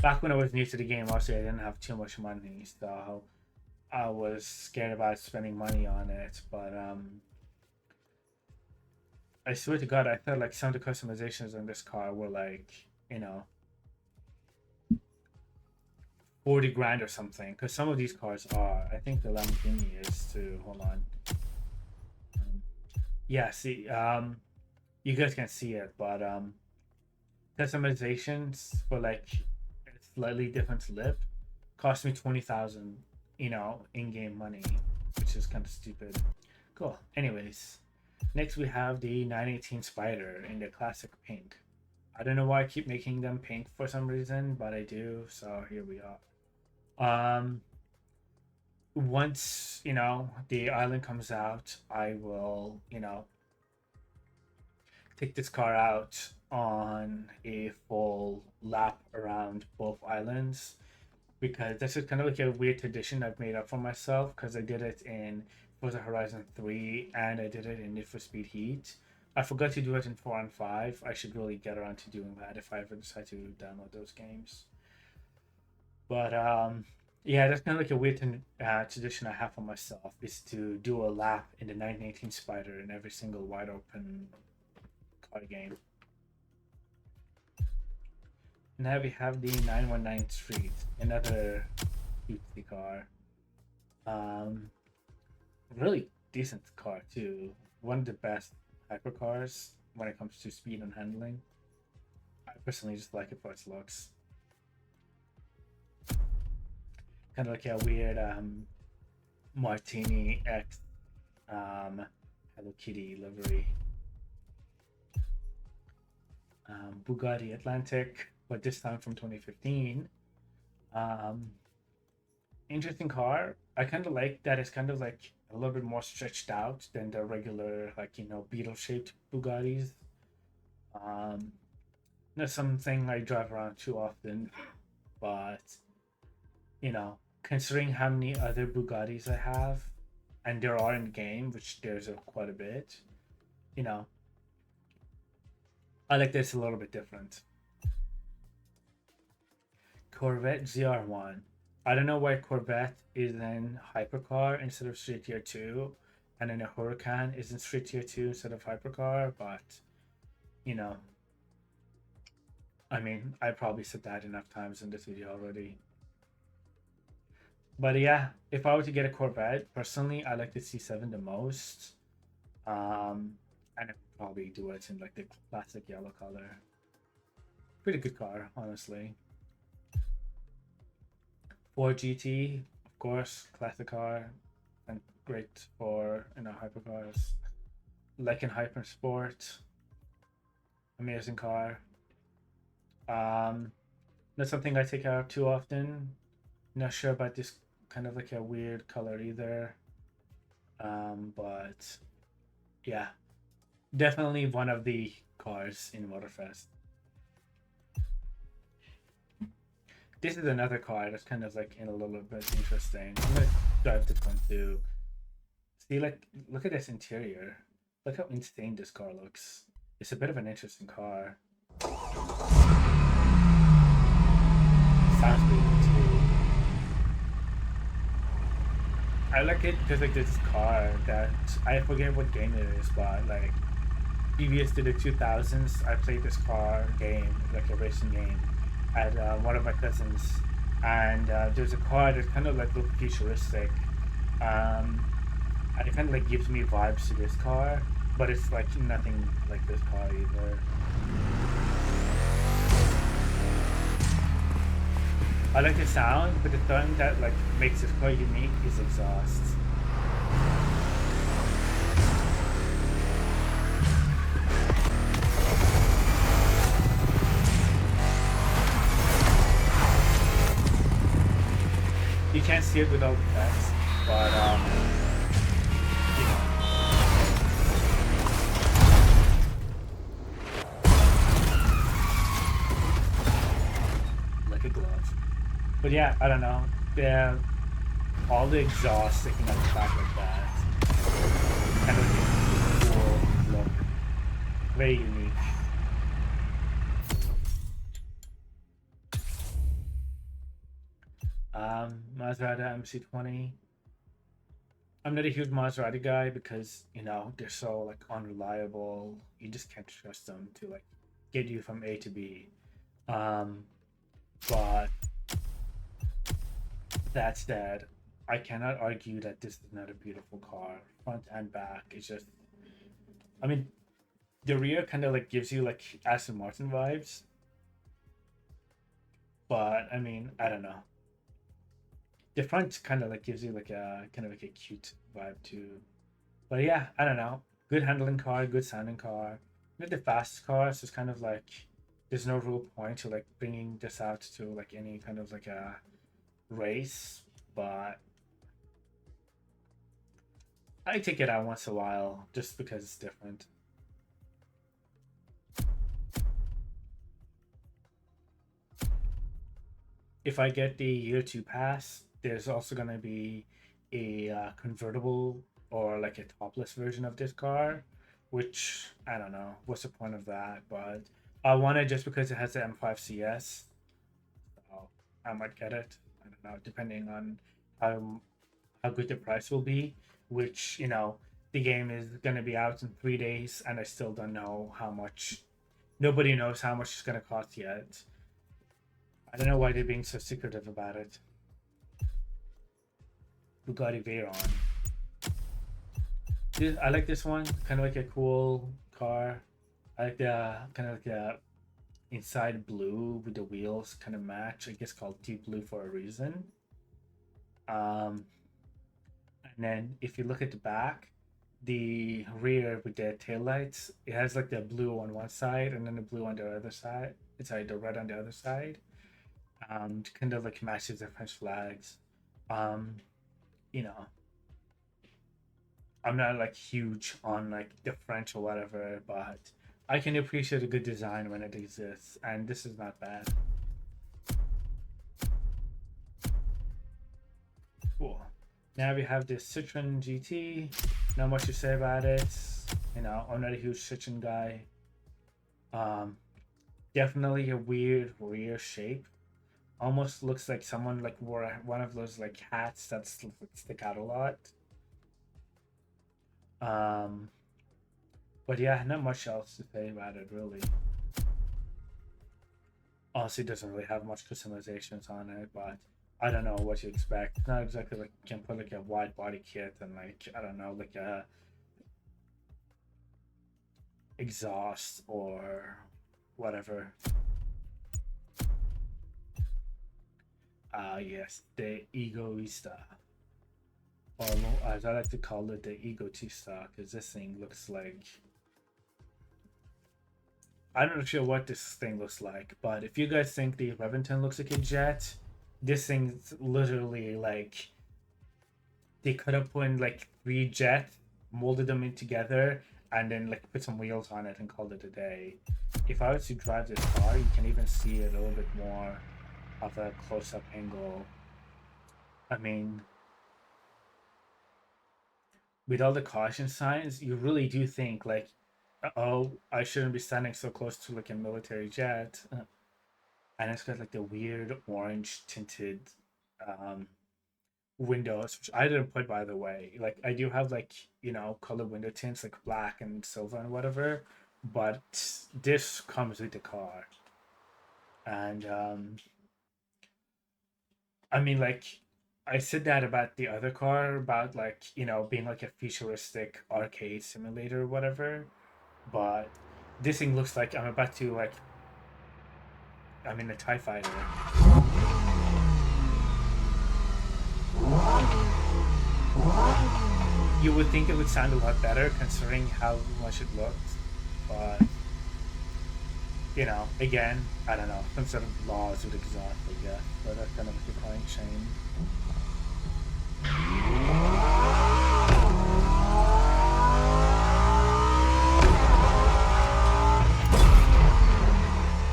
A: Back when I was new to the game, obviously I didn't have too much money, so I was scared about spending money on it. But I swear to God, I felt like some of the customizations on this car were like, 40 grand or something. Because some of these cars are. I think the Lamborghini is too. Hold on. Yeah, see, you guys can see it, but customizations for like a slightly different lip cost me 20,000, in-game money, which is kind of stupid. Cool. Anyways, next we have the 918 Spider in the classic pink. I don't know why I keep making them pink for some reason, but I do. So here we are. Once the island comes out, I will take this car out on a full lap around both islands because this is kind of like a weird tradition I've made up for myself because I did it in Forza Horizon 3 and I did it in Need for Speed Heat. I forgot to do it in 4 and 5. I should really get around to doing that if I ever decide to download those games. But yeah, that's kind of like a weird tradition I have for myself is to do a lap in the 918 Spider in every single wide open car game. Now we have the 919 Street, another cutesy car. Really decent car too. One of the best hypercars when it comes to speed and handling. I personally just like it for its looks. Kind of like a weird Martini X Hello Kitty livery. Bugatti Atlantic, but this time from 2015. Interesting car. I kind of like that it's kind of like a little bit more stretched out than the regular, like, beetle shaped Bugattis. Um, Not something I drive around too often, but, considering how many other Bugattis I have, and there are in the game, which there's quite a bit, you know, I like this a little bit different. Corvette ZR1. I don't know why Corvette is in Hypercar instead of Street Tier 2, and then a Huracan is in Street Tier 2 instead of Hypercar, but, you know, I mean, I probably said that enough times in this video already. But yeah, if I were to get a Corvette, personally, I like the C7 the most. And I'd probably do it in like the classic yellow color. Pretty good car, honestly. Ford GT, of course, classic car, and great for hypercars. Like in Hyper Sport, amazing car. Not something I take out too often. Not sure about this kind of like a weird color either. But yeah, definitely one of the cars in Motorfest. This is another car that's kind of like in a little bit interesting. I'm gonna drive this one too. See, like, look at this interior. Look how insane this car looks. It's a bit of an interesting car. Sounds pretty good too. I like it because like this car that I forget what game it is, but like previous to the 2000s, I played this car game, like a racing game, at one of my cousins, and there's a car that kind of like look futuristic, um, and it kind of like gives me vibes to this car, but it's like nothing like this car either. I like the sound, but the thing that like makes this car unique is exhaust. You can't see it without the text, but you know, like a glove. But yeah, I don't know. Yeah, all the exhaust sticking out the back like that, kind of like a cool look, very unique. Maserati MC20. I'm not a huge Maserati guy because they're so like unreliable. You just can't trust them to like get you from A to B. Um, but that said, I cannot argue that this is not a beautiful car, front and back. It's just, I mean, the rear kind of like gives you like Aston Martin vibes, but I mean, I don't know. The front kind of like gives you like a kind of like a cute vibe too. But yeah, I don't know. Good handling car, good sounding car. Not the fastest car, so it's kind of like there's no real point to like bringing this out to like any kind of like a race. But I take it out once in a while just because it's different. If I get the year two pass, there's also gonna be a convertible or like a topless version of this car, which I don't know what's the point of that, but I want it just because it has the M5 CS. So I might get it. I don't know, depending on how how good the price will be. Which the game is gonna be out in 3 days, and I still don't know how much. Nobody knows how much it's gonna cost yet. I don't know why they're being so secretive about it. Bugatti Veyron. I like this one. Kind of like a cool car. I like the kind of like the inside blue with the wheels kind of match. I guess called deep blue for a reason. Um, and then if you look at the back, the rear with the tail lights, it has like the blue on one side and then the blue on the other side. It's like the red on the other side. Kind of like matches the French flags. Um, you know, I'm not like huge on like the French or whatever, but I can appreciate a good design when it exists, and this is not bad. Cool. Now we have this Citroen GT. Not much to say about it. I'm not a huge Citroen guy. Um, Definitely a weird rear shape. Almost looks like someone like wore one of those like hats that stick out a lot. Um, but yeah, not much else to say about it really. Honestly, doesn't really have much customizations on it, but I don't know what you expect. It's not exactly like you can put like a wide body kit and like I don't know like a exhaust or whatever. Yes, the Egoista. Or as I like to call it, the Egotista, because this thing looks like. I'm not sure what this thing looks like, but if you guys think the Reventon looks like a jet, this thing's literally like. They could have put in like three jets, molded them in together, and then like put some wheels on it and called it a day. If I was to drive this car, you can even see it a little bit more. of a close-up angle. I mean, with all the caution signs, you really do think like, oh, I shouldn't be standing so close to like a military jet. And it's got like the weird orange tinted um, windows, which I didn't put by the way. Like I do have like color window tints like black and silver and whatever, but this comes with the car, and I mean like I said that about the other car about like being like a futuristic arcade simulator or whatever, but this thing looks like I'm about to like I'm in a TIE fighter. You would think it would sound a lot better considering how much it looked, but again, I don't know, some sort of laws with exhaust, I guess, but that's kind of a declining shame.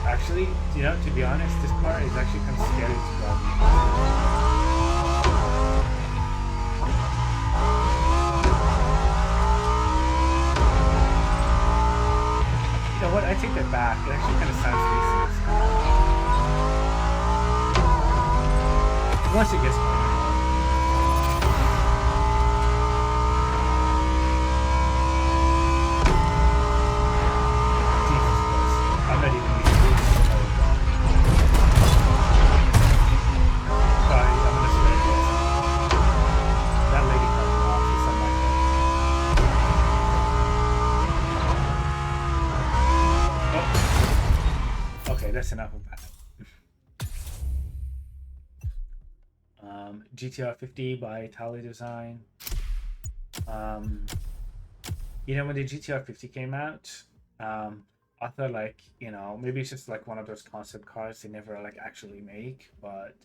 A: Actually, to be honest, this car is actually kind of scary to drive. You know what? I take that back. It actually kind of sounds decent. Once it gets going. Jesus Christ. I'm not even using this. Sorry, I'm gonna swear this. That lady cut me off. She's on my head. Oh. Okay, that's enough of that. GTR 50 by Itali Design. When the GTR 50 came out, I thought like, maybe it's just like one of those concept cars they never like actually make, but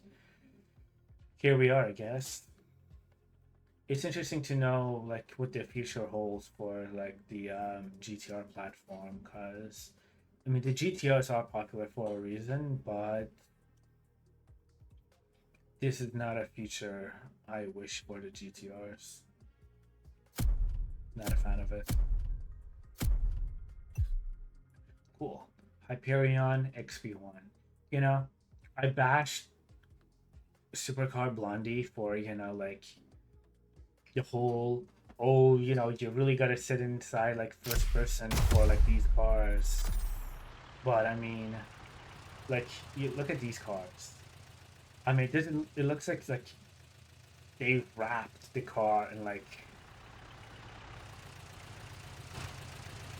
A: here we are, I guess. It's interesting to know like what the future holds for like the GTR platform, because I mean the GTRs are popular for a reason, but this is not a future I wish for the GTRs. Not a fan of it. Cool. Hyperion XP1. I bashed Supercar Blondie for, like the whole, oh, you really gotta sit inside like first person for like these cars. But I mean, like you look at these cars. I mean, it looks like they wrapped the car in like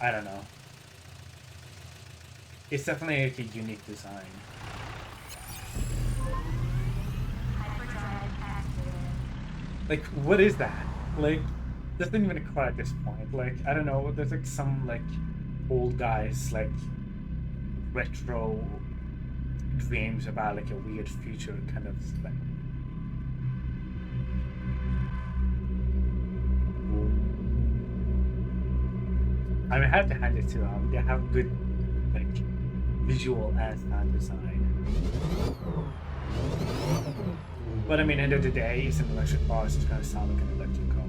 A: I don't know. It's definitely like a unique design. Like, what is that? Like, there's not even a car at this point. Like, I don't know. There's like some like old guys like retro dreams about like a weird future kind of like. I mean, I have to hand it to them. They have good like visual and sound design. But I mean, end of the day, it's an electric car, so it's gonna sound like an electric car.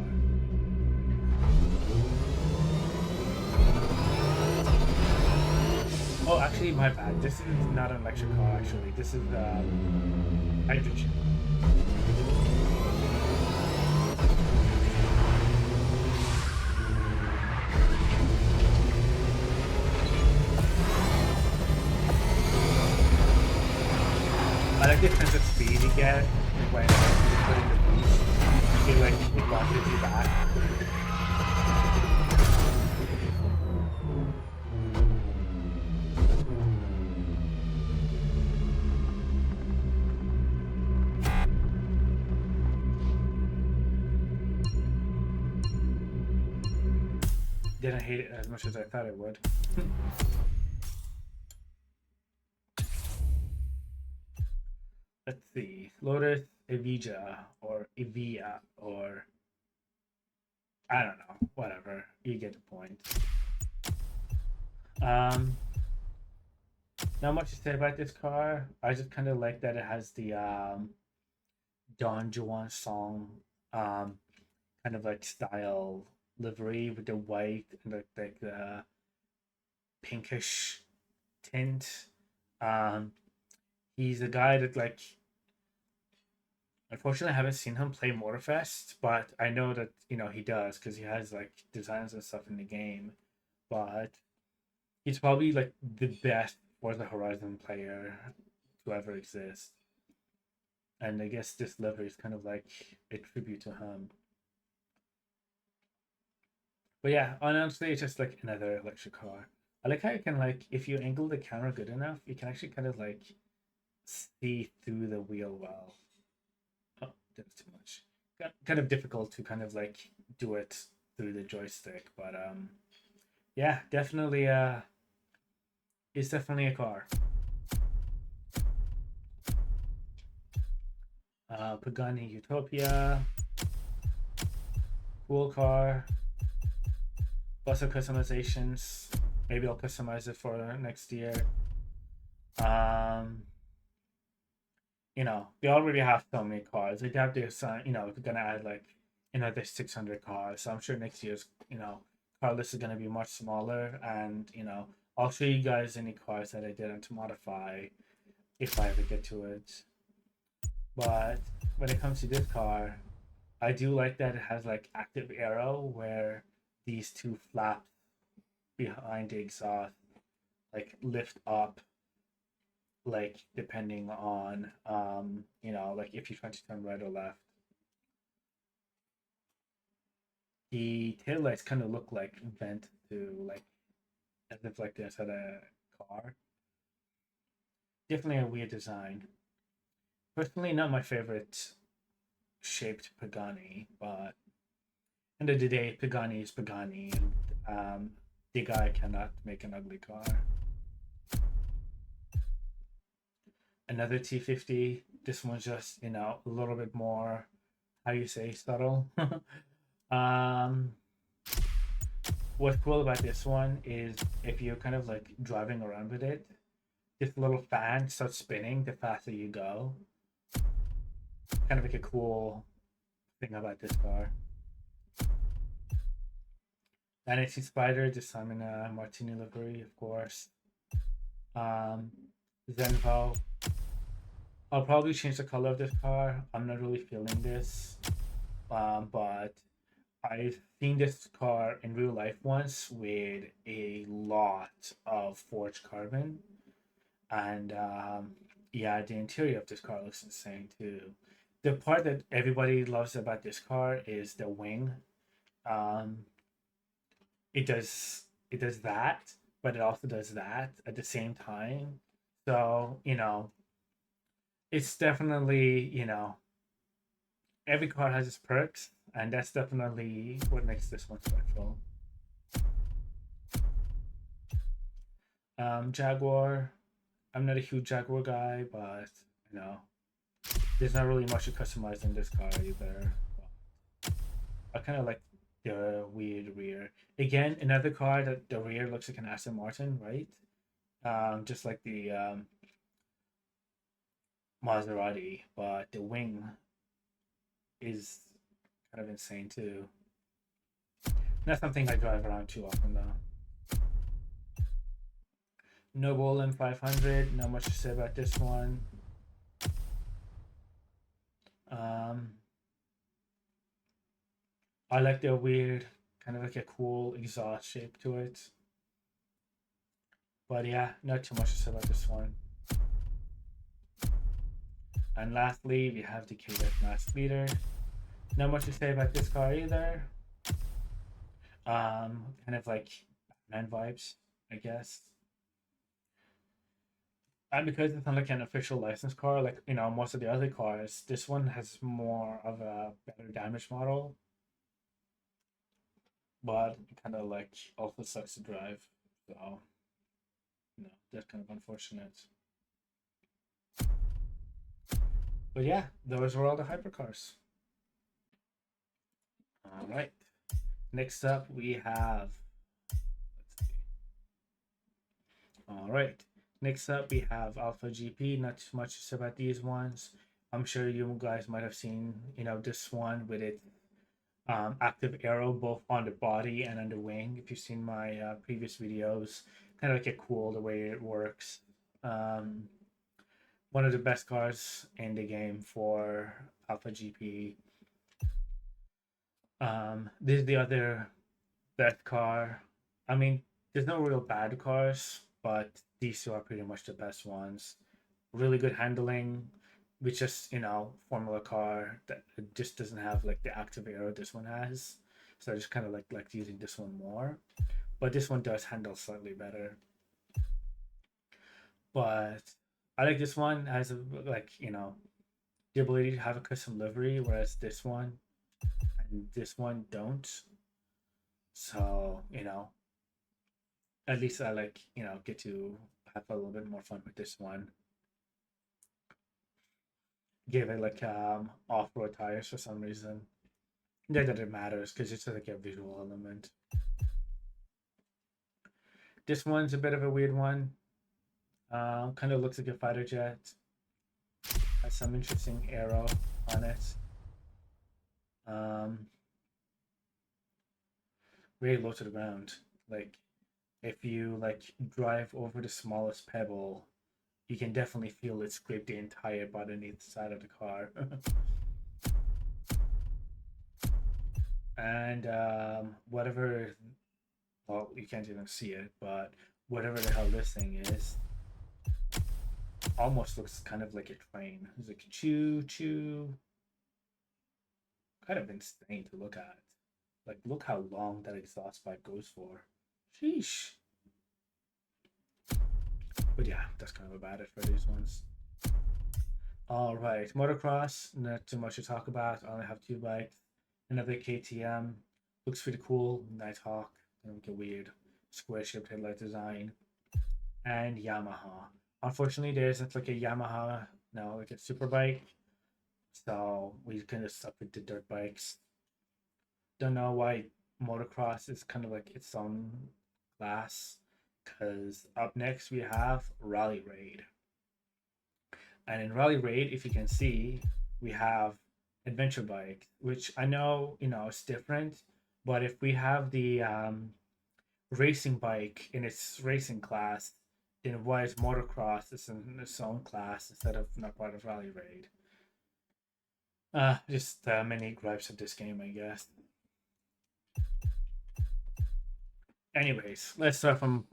A: Oh, actually, my bad. This is not an electric car. Actually, this is hydrogen. I like the sense of speed you get when you put in the boost. You like it launches you back. Didn't hate it as much as I thought it would. Let's see. Lotus Evija or Evia or I don't know. Whatever. You get the point. Not much to say about this car. I just kind of like that it has the Don Juan song um, kind of like style livery with the white and like the pinkish tint. Um, he's a guy that like unfortunately I haven't seen him play Motorfest, but I know that he does because he has like designs and stuff in the game. But he's probably like the best Forza Horizon player to ever exist. And I guess this livery is kind of like a tribute to him. But yeah, honestly, it's just like another electric car. I like how you can like if you angle the camera good enough, you can actually kind of like see through the wheel well. Oh, that's too much. Kind of difficult to kind of like do it through the joystick, but yeah, definitely it's definitely a car. Pagani Utopia, cool car. Lots of customizations. Maybe I'll customize it for next year. Um, they already have so many cars. They have to assign, they're gonna add like another 600 cars. So I'm sure next year's, car list is gonna be much smaller. And I'll show you guys any cars that I didn't modify if I ever get to it. But when it comes to this car, I do like that it has like active aero where these two flaps behind the exhaust like lift up like depending on like if you're trying to turn right or left. The taillights kind of look like bent to like as if like this at a car. Definitely a weird design. Personally not my favorite shaped Pagani, but end of the day Pagani is Pagani and the guy cannot make an ugly car. Another T50. This one's just, a little bit more, how you say, subtle. um, what's cool about this one is if you're kind of like driving around with it, this little fan starts spinning the faster you go. Kind of like a cool thing about this car. And it's Spider, this time in a Martini livery, of course. Um, Zenvo. I'll probably change the color of this car. I'm not really feeling this. But I've seen this car in real life once with a lot of forged carbon, and yeah, the interior of this car looks insane too. The part that everybody loves about this car is the wing. Um, it does that, but it also does that at the same time. So it's definitely every car has its perks, and that's definitely what makes this one special. Jaguar. I'm not a huge Jaguar guy, but you know, there's not really much to customize in this car either. I kind of like the weird rear. Again, another car that the rear looks like an Aston Martin, right? Just like the Maserati, but the wing is kind of insane too. Not something I drive around too often though. Noble M500, not much to say about this one. Um, I like the weird, kind of like a cool exhaust shape to it. But yeah, not too much to say about this one. And lastly, we have the KF Mass Leader. Not much to say about this car either. Kind of like Batman vibes, I guess. And because it's not like an official license car, like most of the other cars, this one has more of a better damage model, but kind of like also sucks to drive. So that's kind of unfortunate. But yeah, those were all the hypercars. All right. Next up, we have. Let's see. All right. Next up, we have Alpha GP. Not too much to say about these ones. I'm sure you guys might have seen, this one with its active arrow both on the body and on the wing. If you've seen my previous videos, kind of like a cool the way it works. Um, One of the best cars in the game for Alpha GP. This is the other best car. I mean, there's no real bad cars, but these two are pretty much the best ones. Really good handling, which just formula car that it just doesn't have like the active aero this one has. So I just kind of like using this one more, but this one does handle slightly better. But I like this one has the ability to have a custom livery, whereas this one and this one don't. So at least I get to have a little bit more fun with this one. Give it like off-road tires for some reason. Not that it matters because it's like a visual element. This one's a bit of a weird one. Kind of looks like a fighter jet. Has some interesting arrow on it. Um, Very low to the ground. Like if you drive over the smallest pebble, you can definitely feel it scrape the entire underneath side of the car. And whatever, well, you can't even see it, but whatever the hell this thing is, almost looks kind of like a train. It's like choo choo. Kind of insane to look at. Like, look how long that exhaust pipe goes for. Sheesh. But yeah, that's kind of about it for these ones. All right, motocross. Not too much to talk about. I only have two bikes. Another KTM. Looks pretty cool. Nighthawk. Like a weird square-shaped headlight design. And Yamaha. Unfortunately, there isn't like a Yamaha, no, like a super bike. So we kind of stuck with the dirt bikes. Don't know why motocross is kind of like its own class. Because up next we have Rally Raid. And in Rally Raid, if you can see, we have adventure bike, which I know, it's different. But if we have the racing bike in its racing class, then why is motocross is in its own class instead of not part of Rally Raid? Just many gripes of this game, I guess. Anyways, let's start from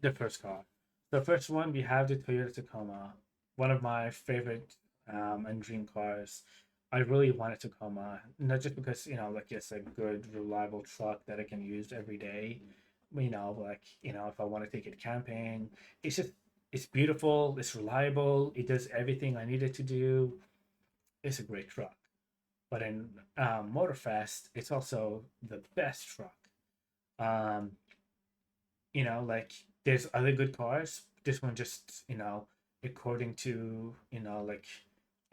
A: the first car. The first one we have the Toyota Tacoma, one of my favorite and dream cars. I really want a Tacoma, not just because like it's a good, reliable truck that I can use every day. If I want to take it camping, it's beautiful, it's reliable, it does everything I need it to do. It's a great truck. But in Motorfest, it's also the best truck. Um, like there's other good cars. This one just, according to,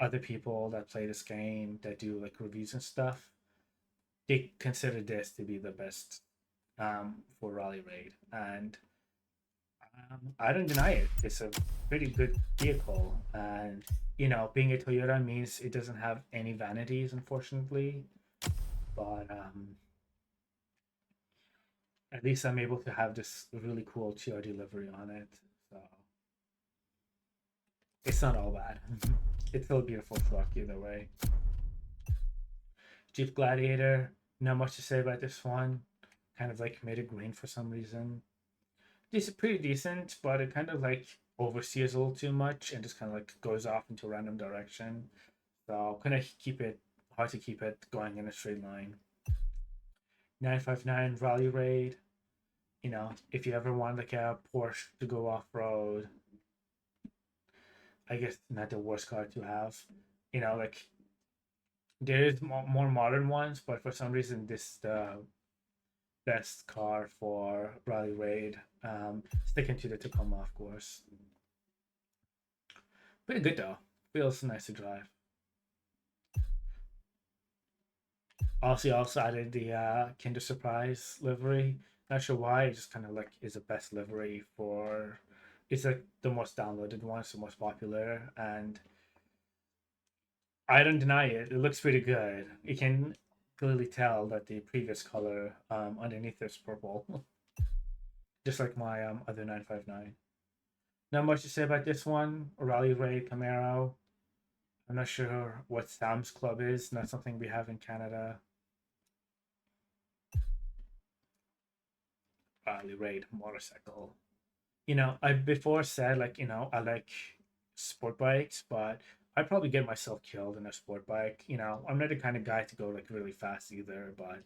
A: other people that play this game that do like reviews and stuff, they consider this to be the best for Rally Raid. And I don't deny it. It's a pretty good vehicle. And, being a Toyota means it doesn't have any vanities, unfortunately. But at least I'm able to have this really cool TRD livery on it. So it's not all bad. It's still a beautiful truck either way. Jeep Gladiator, not much to say about this one. Kind of like made it green for some reason. It's pretty decent, but it kind of like oversees a little too much and just kind of like goes off into a random direction. So kind of keep it hard to keep it going in a straight line. 959 Rally Raid. If you ever want like a Porsche to go off road, I guess not the worst car to have. Like there is more modern ones, but for some reason this is the best car for Rally Raid. Sticking to the Tacoma, of course. Pretty good though. Feels nice to drive. Also added the Kinder Surprise livery. Not sure why. It just kind of like is the best livery for It's like the most downloaded one, it's the most popular, and I don't deny it. It looks pretty good. You can clearly tell that the previous color underneath is purple, just like my other 959. Not much to say about this one. Rally Raid Camaro. I'm not sure what Sam's Club is. Not something we have in Canada. Rally Raid motorcycle. I before said like I like sport bikes, but I'd probably get myself killed in a sport bike. I'm not the kind of guy to go like really fast either, but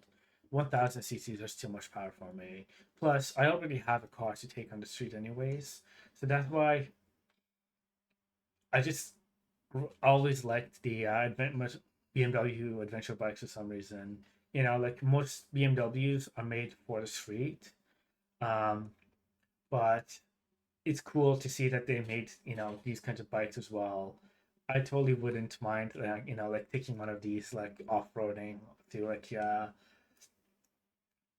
A: 1000 cc's is too much power for me. Plus, I already have a car to take on the street anyways, so that's why I just always liked the BMW adventure bikes for some reason. Like most BMWs are made for the street, um, but it's cool to see that they made these kinds of bikes as well. I totally wouldn't mind like like taking one of these like off-roading to like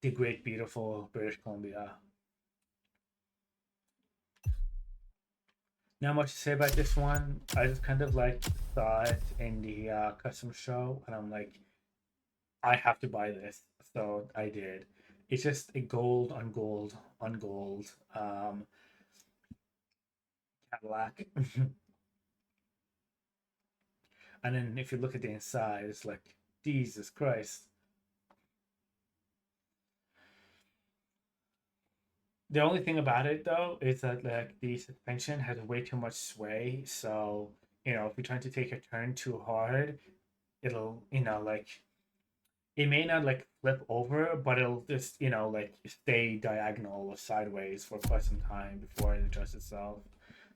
A: the great beautiful British Columbia. Not much to say about this one. I just kind of like saw it in the custom show, and I'm like, I have to buy this, so I did. It's just a gold on gold on gold Cadillac. And then if you look at the inside, it's like, Jesus Christ. The only thing about it though is that like the suspension has way too much sway. So, if you're trying to take a turn too hard, it'll, like it may not like flip over, but it'll just, like stay diagonal or sideways for quite some time before it adjusts itself.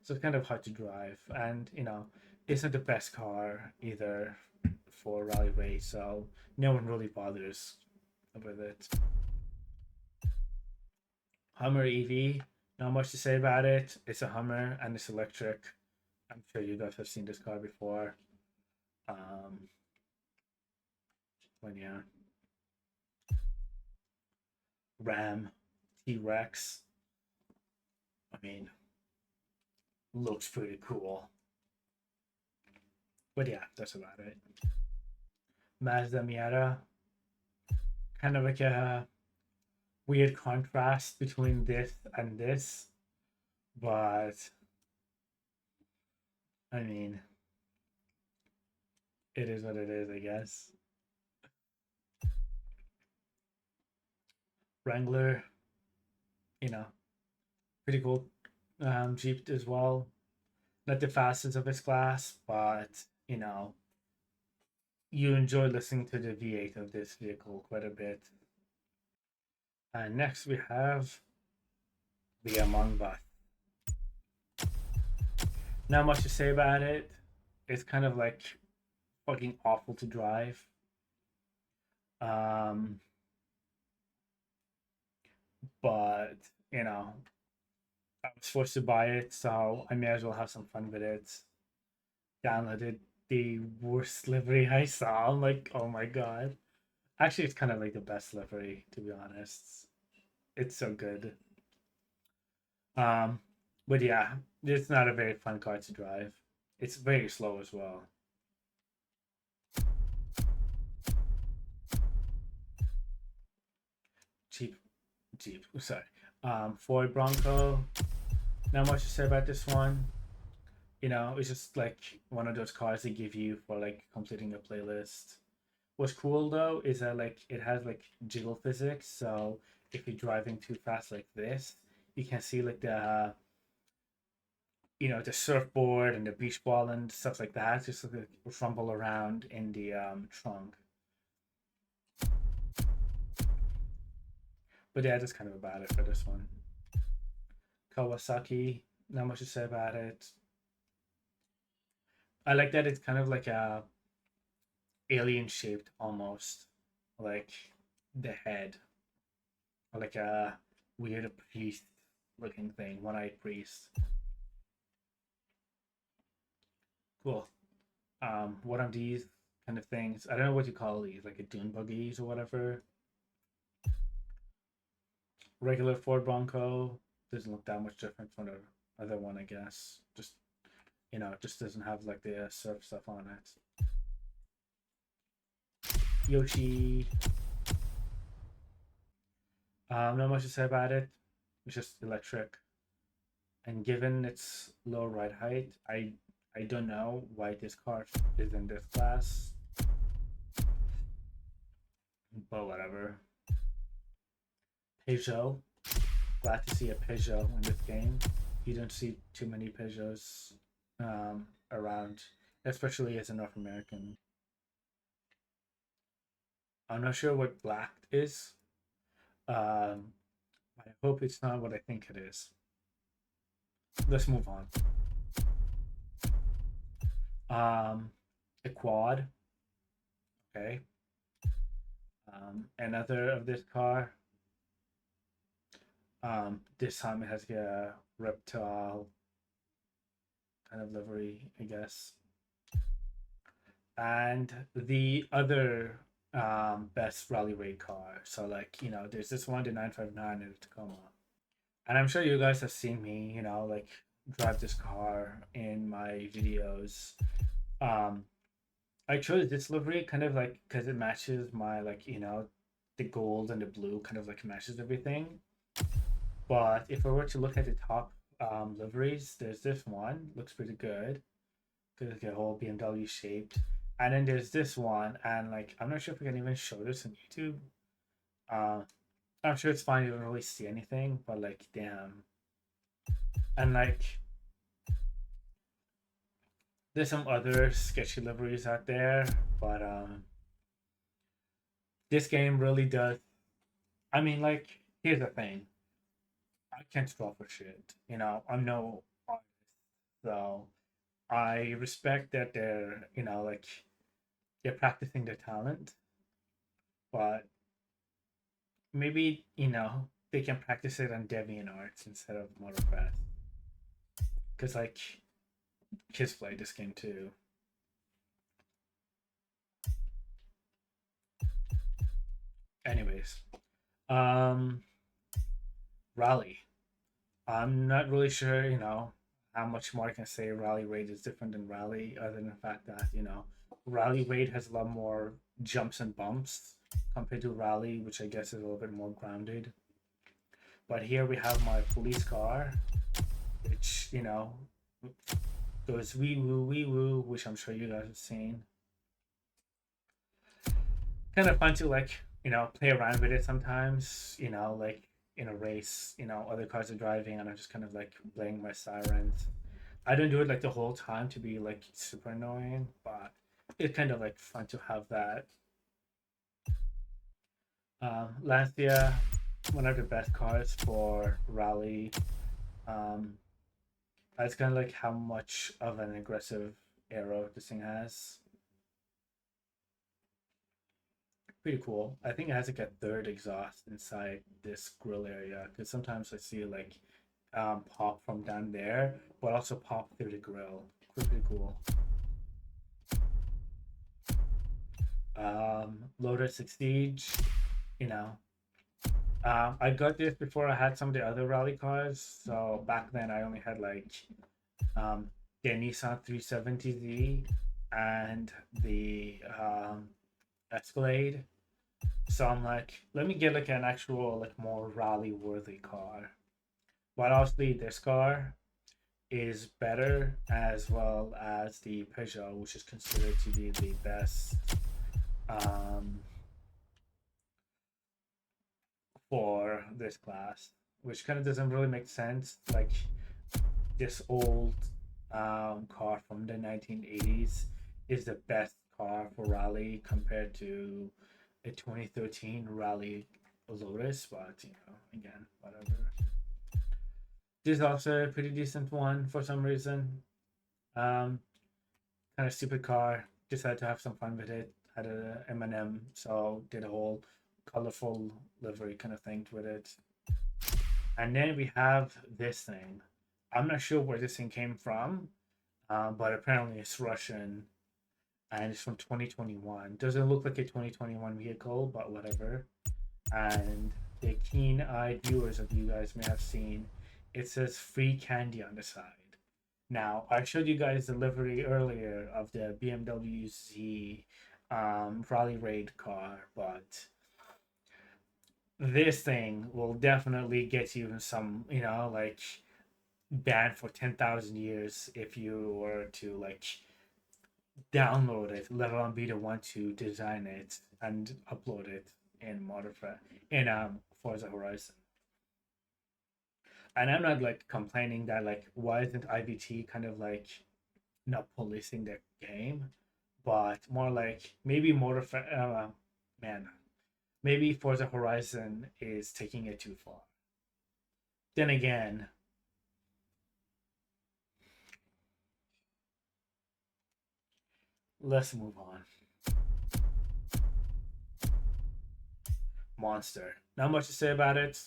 A: So it's kind of hard to drive. And, it's not the best car either for rally race, so no one really bothers with it. Hummer EV, not much to say about it. It's a Hummer and it's electric. I'm sure you guys have seen this car before. Um, but yeah, Ram, T Rex. I mean, looks pretty cool. But yeah, that's about it. Mazda Miata, kind of like a weird contrast between this and this, but I mean, it is what it is, I guess. Wrangler, you know, pretty cool Jeep as well. Not the fastest of its class, but you know, you enjoy listening to the V8 of this vehicle quite a bit. And next we have the Among Us. Not much to say about it. It's kind of like fucking awful to drive. Um, but you know, I was forced to buy it, so I may as well have some fun with it. Downloaded the worst livery I saw. I'm like, oh my god. Actually, it's kind of like the best livery, to be honest. It's so good. Um, but yeah, it's not a very fun car to drive. It's very slow as well. Cheap, Jeep. Sorry. Ford Bronco. Not much to say about this one. It's just like one of those cars they give you for like completing a playlist. What's cool though is that like it has like jiggle physics, so if you're driving too fast like this, you can see like the surfboard and the beach ball and stuff like that just like rumble around in the trunk. But yeah, that's kind of about it for this one. Kawasaki, not much to say about it. I like that it's kind of like a alien shaped almost, like the head, or like a weird priest looking thing, one eyed priest. Cool. What are these kind of things? I don't know what you call these, like a dune buggies or whatever. Regular Ford Bronco doesn't look that much different from the other one, I guess. Just just doesn't have like the surf stuff on it. Yoshi. Not much to say about it. It's just electric, and given its low ride height, I don't know why this car is in this class, but whatever. Peugeot. Glad to see a Peugeot in this game. You don't see too many Peugeots around, especially as a North American. I'm not sure what black is. Um, I hope it's not what I think it is. Let's move on. A quad. Okay. Another of this car. This time it has a reptile kind of livery, I guess. And the other best rally raid car. So like, there's this one, the 959 in Tacoma. And I'm sure you guys have seen me, like drive this car in my videos. I chose this livery kind of like because it matches my like, the gold and the blue kind of like matches everything. But if I were to look at the top liveries, there's this one, looks pretty good. Like a whole BMW shaped. And then there's this one, and like I'm not sure if we can even show this on YouTube. I'm sure it's fine, you don't really see anything, but like damn. And like there's some other sketchy liveries out there, but this game really does. I mean, like, here's the thing. I can't draw for shit. I'm no artist, so I respect that they're practicing their talent, but maybe they can practice it on DeviantArt instead of Motorfest, because like kids play this game too. Anyways, um, Rally. I'm not really sure, how much more I can say Rally Raid is different than Rally, other than the fact that, Rally Raid has a lot more jumps and bumps compared to Rally, which I guess is a little bit more grounded. But here we have my police car, which, goes wee woo, which I'm sure you guys have seen. Kind of fun to like, play around with it sometimes, like in a race, other cars are driving and I'm just kind of like playing my sirens. I don't do it like the whole time to be like super annoying, but it's kind of like fun to have that. Lancia, one of the best cars for rally. Um, it's kind of like how much of an aggressive aero this thing has. Pretty cool. I think it has like a third exhaust inside this grill area because sometimes I see like pop from down there, but also pop through the grill. Pretty cool. Lotus Exige, you know. I got this before I had some of the other rally cars. So back then I only had like the Nissan 370Z and the Escalade. So I'm like, let me get like an actual like more rally worthy car. But obviously this car is better as well as the Peugeot, which is considered to be the best um, for this class, which kind of doesn't really make sense. Like this old car from the 1980s is the best car for rally compared to a 2013 Rally Lotus, but again, whatever. This is also a pretty decent one for some reason. Um, Kind of stupid car. Just had to have some fun with it. Had a M&M, so did a whole colorful livery kind of thing with it. And then we have this thing. I'm not sure where this thing came from, but apparently it's Russian and it's from 2021. Doesn't look like a 2021 vehicle, but whatever. And the keen-eyed viewers of you guys may have seen it says free candy on the side. Now, I showed you guys the livery earlier of the BMW Z Rally Raid car, but this thing will definitely get you some, like banned for 10,000 years if you were to like download it, let alone be the one to design it and upload it in Motorfest in Forza Horizon. And I'm not like complaining that like why isn't IVT kind of like not policing the game, but more like maybe Motorfest, man, maybe Forza Horizon is taking it too far. Then again, let's move on. Monster. Not much to say about it.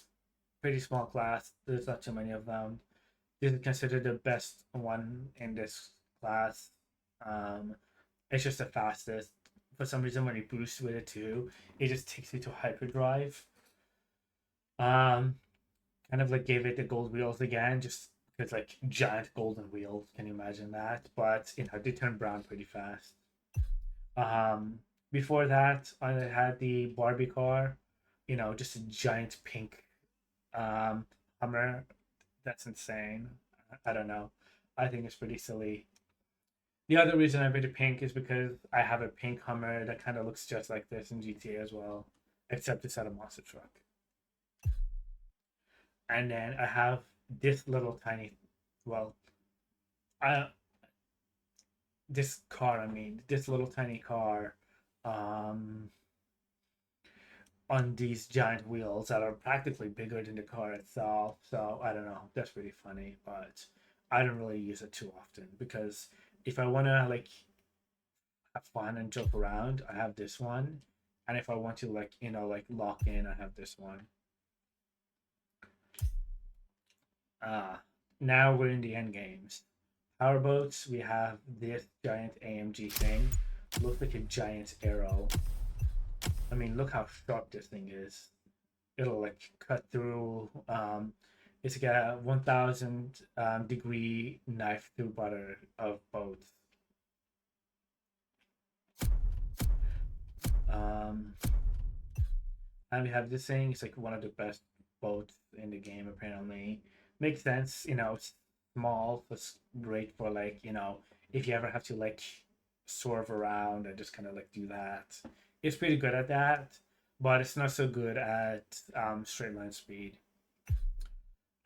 A: Pretty small class. There's not too many of them. This is considered the best one in this class. Um, it's just the fastest. For some reason, when you boost with it too, it just takes you to hyperdrive. Um, Kind of like gave it the gold wheels again, just because like giant golden wheels. Can you imagine that? But they turn brown pretty fast. Um, Before that, I had the Barbie car. Just a giant pink um Hummer. That's insane. I don't know. I think it's pretty silly. The other reason I made it pink is because I have a pink Hummer that kind of looks just like this in GTA as well, except it's at a monster truck. And then I have this little tiny, well, I this car. I mean, this little tiny car, um, on these giant wheels that are practically bigger than the car itself. So I don't know. That's pretty funny, but I don't really use it too often because if I want to like have fun and joke around, I have this one. And if I want to like, like lock in, I have this one. Now we're in the end games. Powerboats, we have this giant AMG thing. Looks like a giant arrow. I mean, look how sharp this thing is. It'll like cut through. It's like a 1,000 degree knife through butter of boats. Um, and we have this thing. It's like one of the best boats in the game, apparently. Makes sense. It's small. So it's great for like if you ever have to like swerve around and just kind of like do that. It's pretty good at that, but it's not so good at straight line speed.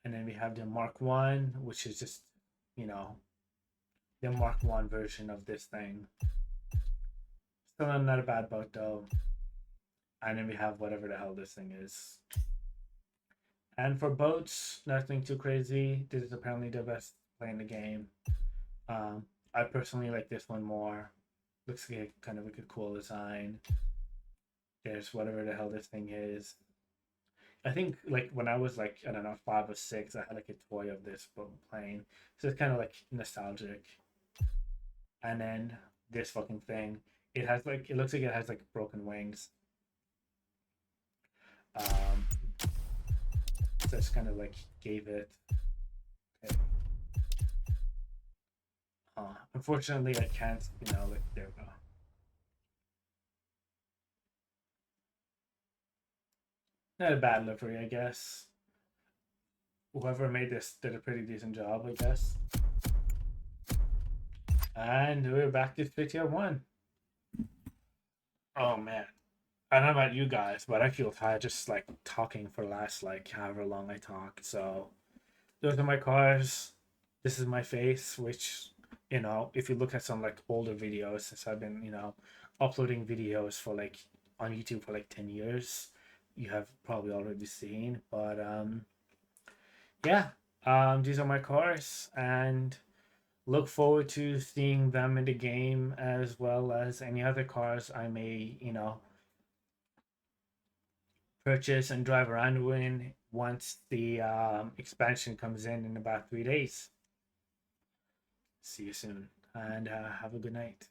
A: And then we have the Mark One, which is just you know the Mark One version of this thing. Still not a bad boat though. And then we have whatever the hell this thing is. And for boats, nothing too crazy. This is apparently the best play in the game. I personally like this one more. Looks like kind of like a cool design. There's whatever the hell this thing is. I think like when I was like I don't know 5 or 6, I had like a toy of this boat plane, so it's kind of like nostalgic. And then this fucking thing, it looks like it has like broken wings. Um, so it's kind of like gave it. Okay. Unfortunately, I can't. Like there we go. Not a bad livery, I guess. Whoever made this did a pretty decent job, I guess. And we're back to 50-1. Oh man. I don't know about you guys, but I feel tired just like talking for the last like however long I talk. So those are my cars. This is my face, which if you look at some like older videos, since I've been, uploading videos for like on YouTube for like 10 years, you have probably already seen. But yeah, these are my cars and look forward to seeing them in the game as well as any other cars I may, purchase and drive around in once the expansion comes in about 3 days. See you soon and have a good night.